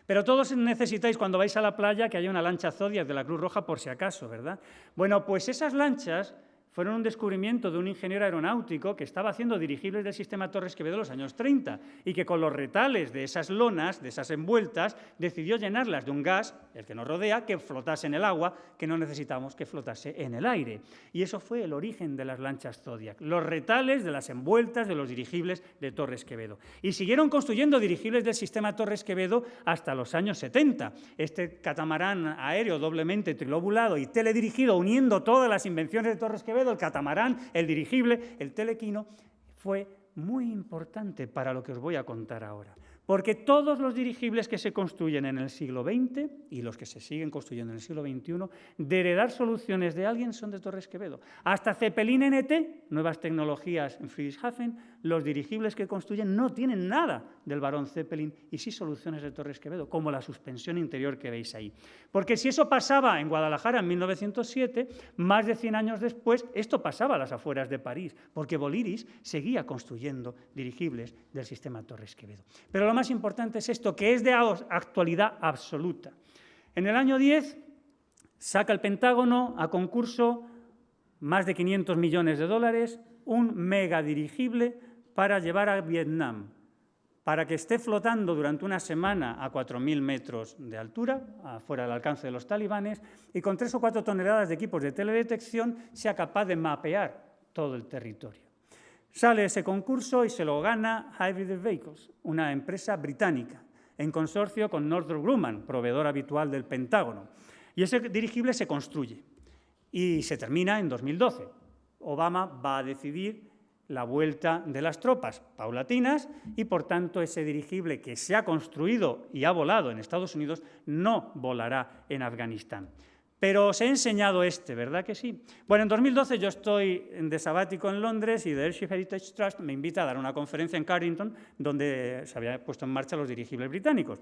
Pero todos necesitáis, cuando vais a la playa, que haya una lancha Zodiac de la Cruz Roja por si acaso, ¿verdad? Bueno, pues esas lanchas fueron un descubrimiento de un ingeniero aeronáutico que estaba haciendo dirigibles del sistema Torres Quevedo en los años 30 y que con los retales de esas lonas, de esas envueltas, decidió llenarlas de un gas, el que nos rodea, que flotase en el agua, que no necesitamos que flotase en el aire. Y eso fue el origen de las lanchas Zodiac, los retales de las envueltas de los dirigibles de Torres Quevedo. Y siguieron construyendo dirigibles del sistema Torres Quevedo hasta los años 70. Este catamarán aéreo doblemente trilobulado y teledirigido, uniendo todas las invenciones de Torres Quevedo, el catamarán, el dirigible, el telequino, fue muy importante para lo que os voy a contar ahora. Porque todos los dirigibles que se construyen en el siglo XX y los que se siguen construyendo en el siglo XXI, de heredar soluciones de alguien, son de Torres Quevedo. Hasta Zeppelin NT, nuevas tecnologías en Friedrichshafen, los dirigibles que construyen no tienen nada del barón Zeppelin y sí soluciones de Torres Quevedo, como la suspensión interior que veis ahí. Porque si eso pasaba en Guadalajara en 1907, más de 100 años después, esto pasaba a las afueras de París, porque Voliris seguía construyendo dirigibles del sistema Torres Quevedo. Pero lo más importante es esto, que es de actualidad absoluta. En el año 10 saca el Pentágono a concurso más de 500 millones de dólares, un megadirigible para llevar a Vietnam, para que esté flotando durante una semana a 4.000 metros de altura, fuera del alcance de los talibanes, y con 3 o 4 toneladas de equipos de teledetección sea capaz de mapear todo el territorio. Sale ese concurso y se lo gana Hybrid Vehicles, una empresa británica, en consorcio con Northrop Grumman, proveedor habitual del Pentágono. Y ese dirigible se construye y se termina en 2012. Obama va a decidir la vuelta de las tropas paulatinas y, por tanto, ese dirigible que se ha construido y ha volado en Estados Unidos no volará en Afganistán. Pero os he enseñado este, ¿verdad que sí? Bueno, en 2012 yo estoy de sabático en Londres y The Airship Heritage Trust me invita a dar una conferencia en Carrington donde se habían puesto en marcha los dirigibles británicos.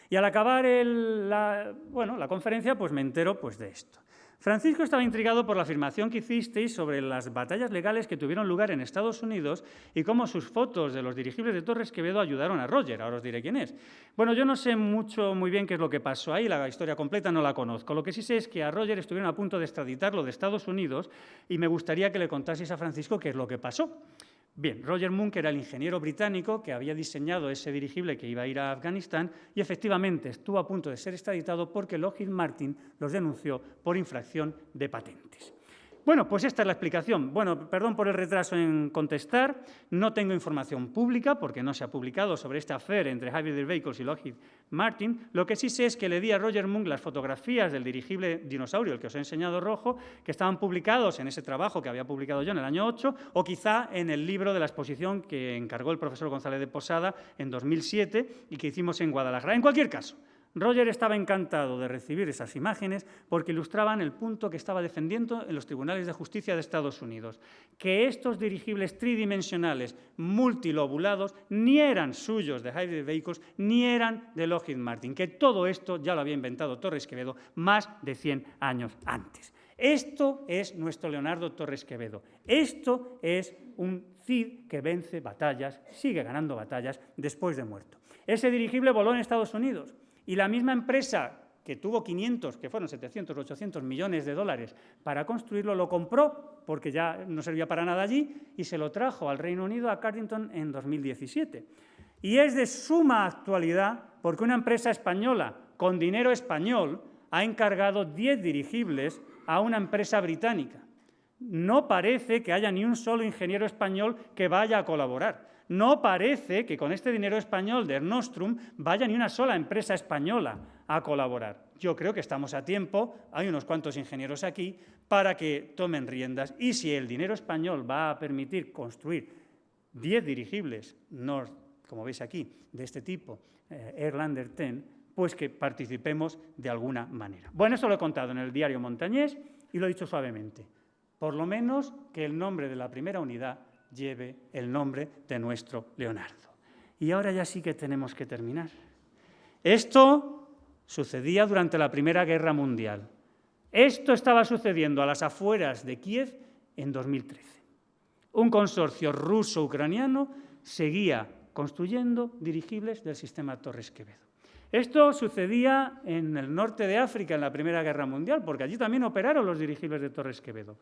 Y al acabar la conferencia, pues me entero pues, de esto. Francisco estaba intrigado por la afirmación que hicisteis sobre las batallas legales que tuvieron lugar en Estados Unidos y cómo sus fotos de los dirigibles de Torres Quevedo ayudaron a Roger. Ahora os diré quién es. Bueno, yo no sé muy bien qué es lo que pasó ahí, la historia completa no la conozco. Lo que sí sé es que a Roger estuvieron a punto de extraditarlo de Estados Unidos y me gustaría que le contaseis a Francisco qué es lo que pasó. Bien, Roger Munck era el ingeniero británico que había diseñado ese dirigible que iba a ir a Afganistán y efectivamente estuvo a punto de ser extraditado porque Lockheed Martin los denunció por infracción de patentes. Bueno, pues esta es la explicación. Bueno, perdón por el retraso en contestar. No tengo información pública porque no se ha publicado sobre este affair entre Hybrid Vehicles y Lockheed Martin. Lo que sí sé es que le di a Roger Munck las fotografías del dirigible dinosaurio, el que os he enseñado rojo, que estaban publicados en ese trabajo que había publicado yo en el año 8 o quizá en el libro de la exposición que encargó el profesor González de Posada en 2007 y que hicimos en Guadalajara. En cualquier caso, Roger estaba encantado de recibir esas imágenes porque ilustraban el punto que estaba defendiendo en los tribunales de justicia de Estados Unidos, que estos dirigibles tridimensionales multilobulados ni eran suyos de Hybrid Vehicles ni eran de Lockheed Martin, que todo esto ya lo había inventado Torres Quevedo más de 100 años antes. Esto es nuestro Leonardo Torres Quevedo. Esto es un Cid que vence batallas, sigue ganando batallas después de muerto. Ese dirigible voló en Estados Unidos. Y la misma empresa que tuvo 500, que fueron 700 o 800 millones de dólares para construirlo, lo compró porque ya no servía para nada allí y se lo trajo al Reino Unido, a Carrington, en 2017. Y es de suma actualidad porque una empresa española con dinero español ha encargado 10 dirigibles a una empresa británica. No parece que haya ni un solo ingeniero español que vaya a colaborar. No parece que con este dinero español de Nostrum vaya ni una sola empresa española a colaborar. Yo creo que estamos a tiempo, hay unos cuantos ingenieros aquí, para que tomen riendas. Y si el dinero español va a permitir construir 10 dirigibles, como veis aquí, de este tipo, Airlander 10, pues que participemos de alguna manera. Bueno, esto lo he contado en el diario Montañés y lo he dicho suavemente. Por lo menos que el nombre de la primera unidad lleve el nombre de nuestro Leonardo. Y ahora ya sí que tenemos que terminar. Esto sucedía durante la Primera Guerra Mundial. Esto estaba sucediendo a las afueras de Kiev en 2013. Un consorcio ruso-ucraniano seguía construyendo dirigibles del sistema Torres Quevedo. Esto sucedía en el norte de África en la Primera Guerra Mundial, porque allí también operaron los dirigibles de Torres Quevedo.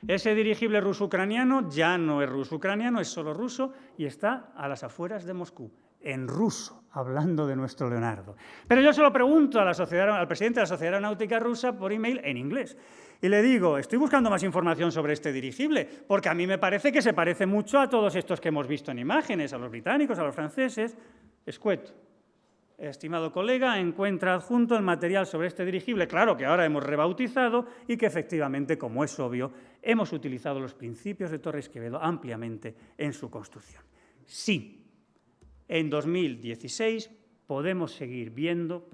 Ese dirigible ruso-ucraniano ya no es ruso-ucraniano, es solo ruso y está a las afueras de Moscú, en ruso, hablando de nuestro Leonardo. Pero yo se lo pregunto al presidente de la Sociedad Aeronáutica Rusa por email en inglés. Y le digo, estoy buscando más información sobre este dirigible, porque a mí me parece que se parece mucho a todos estos que hemos visto en imágenes, a los británicos, a los franceses. Escueto. Estimado colega, encuentra adjunto el material sobre este dirigible, claro que ahora hemos rebautizado y que efectivamente, como es obvio, hemos utilizado los principios de Torres Quevedo ampliamente en su construcción. Sí, en 2016 podíamos seguir viendo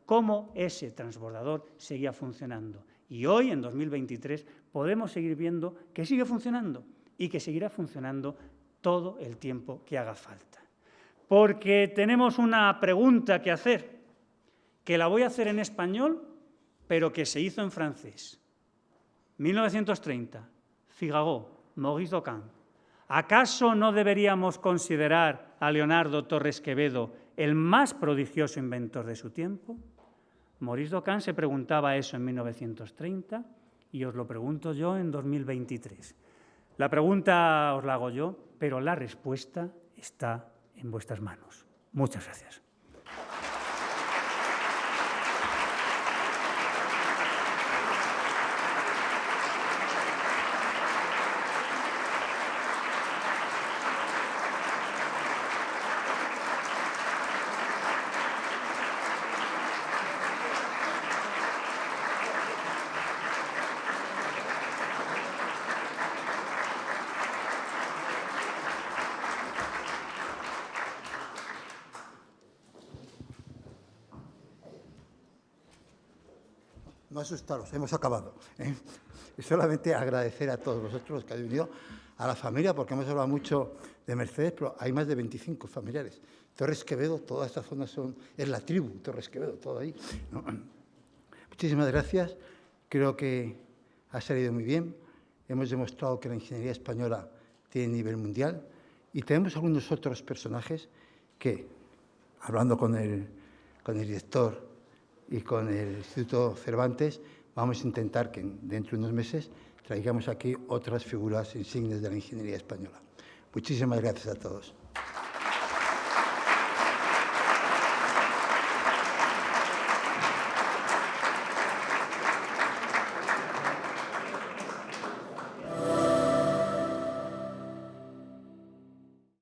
cómo ese transbordador seguía funcionando. Y hoy, en 2023, podemos seguir viendo que sigue funcionando y que seguirá funcionando todo el tiempo que haga falta. Porque tenemos una pregunta que hacer, que la voy a hacer en español, pero que se hizo en francés. 1930, Figaro, Maurice Docan. ¿Acaso no deberíamos considerar a Leonardo Torres Quevedo el más prodigioso inventor de su tiempo? Maurice Docan se preguntaba eso en 1930 y os lo pregunto yo en 2023. La pregunta os la hago yo, pero la respuesta está en vuestras manos. Muchas gracias. no asustaros, hemos acabado. Y solamente agradecer a todos vosotros los que habéis venido, a la familia, porque hemos hablado mucho de Mercedes, pero hay más de 25 familiares. Torres Quevedo, toda esta zona es la tribu, Torres Quevedo, todo ahí, ¿no? Muchísimas gracias, creo que ha salido muy bien. Hemos demostrado que la ingeniería española tiene nivel mundial y tenemos algunos otros personajes que, hablando con el director y con el Instituto Cervantes, vamos a intentar que dentro de unos meses traigamos aquí otras figuras insignes de la ingeniería española. Muchísimas gracias a todos.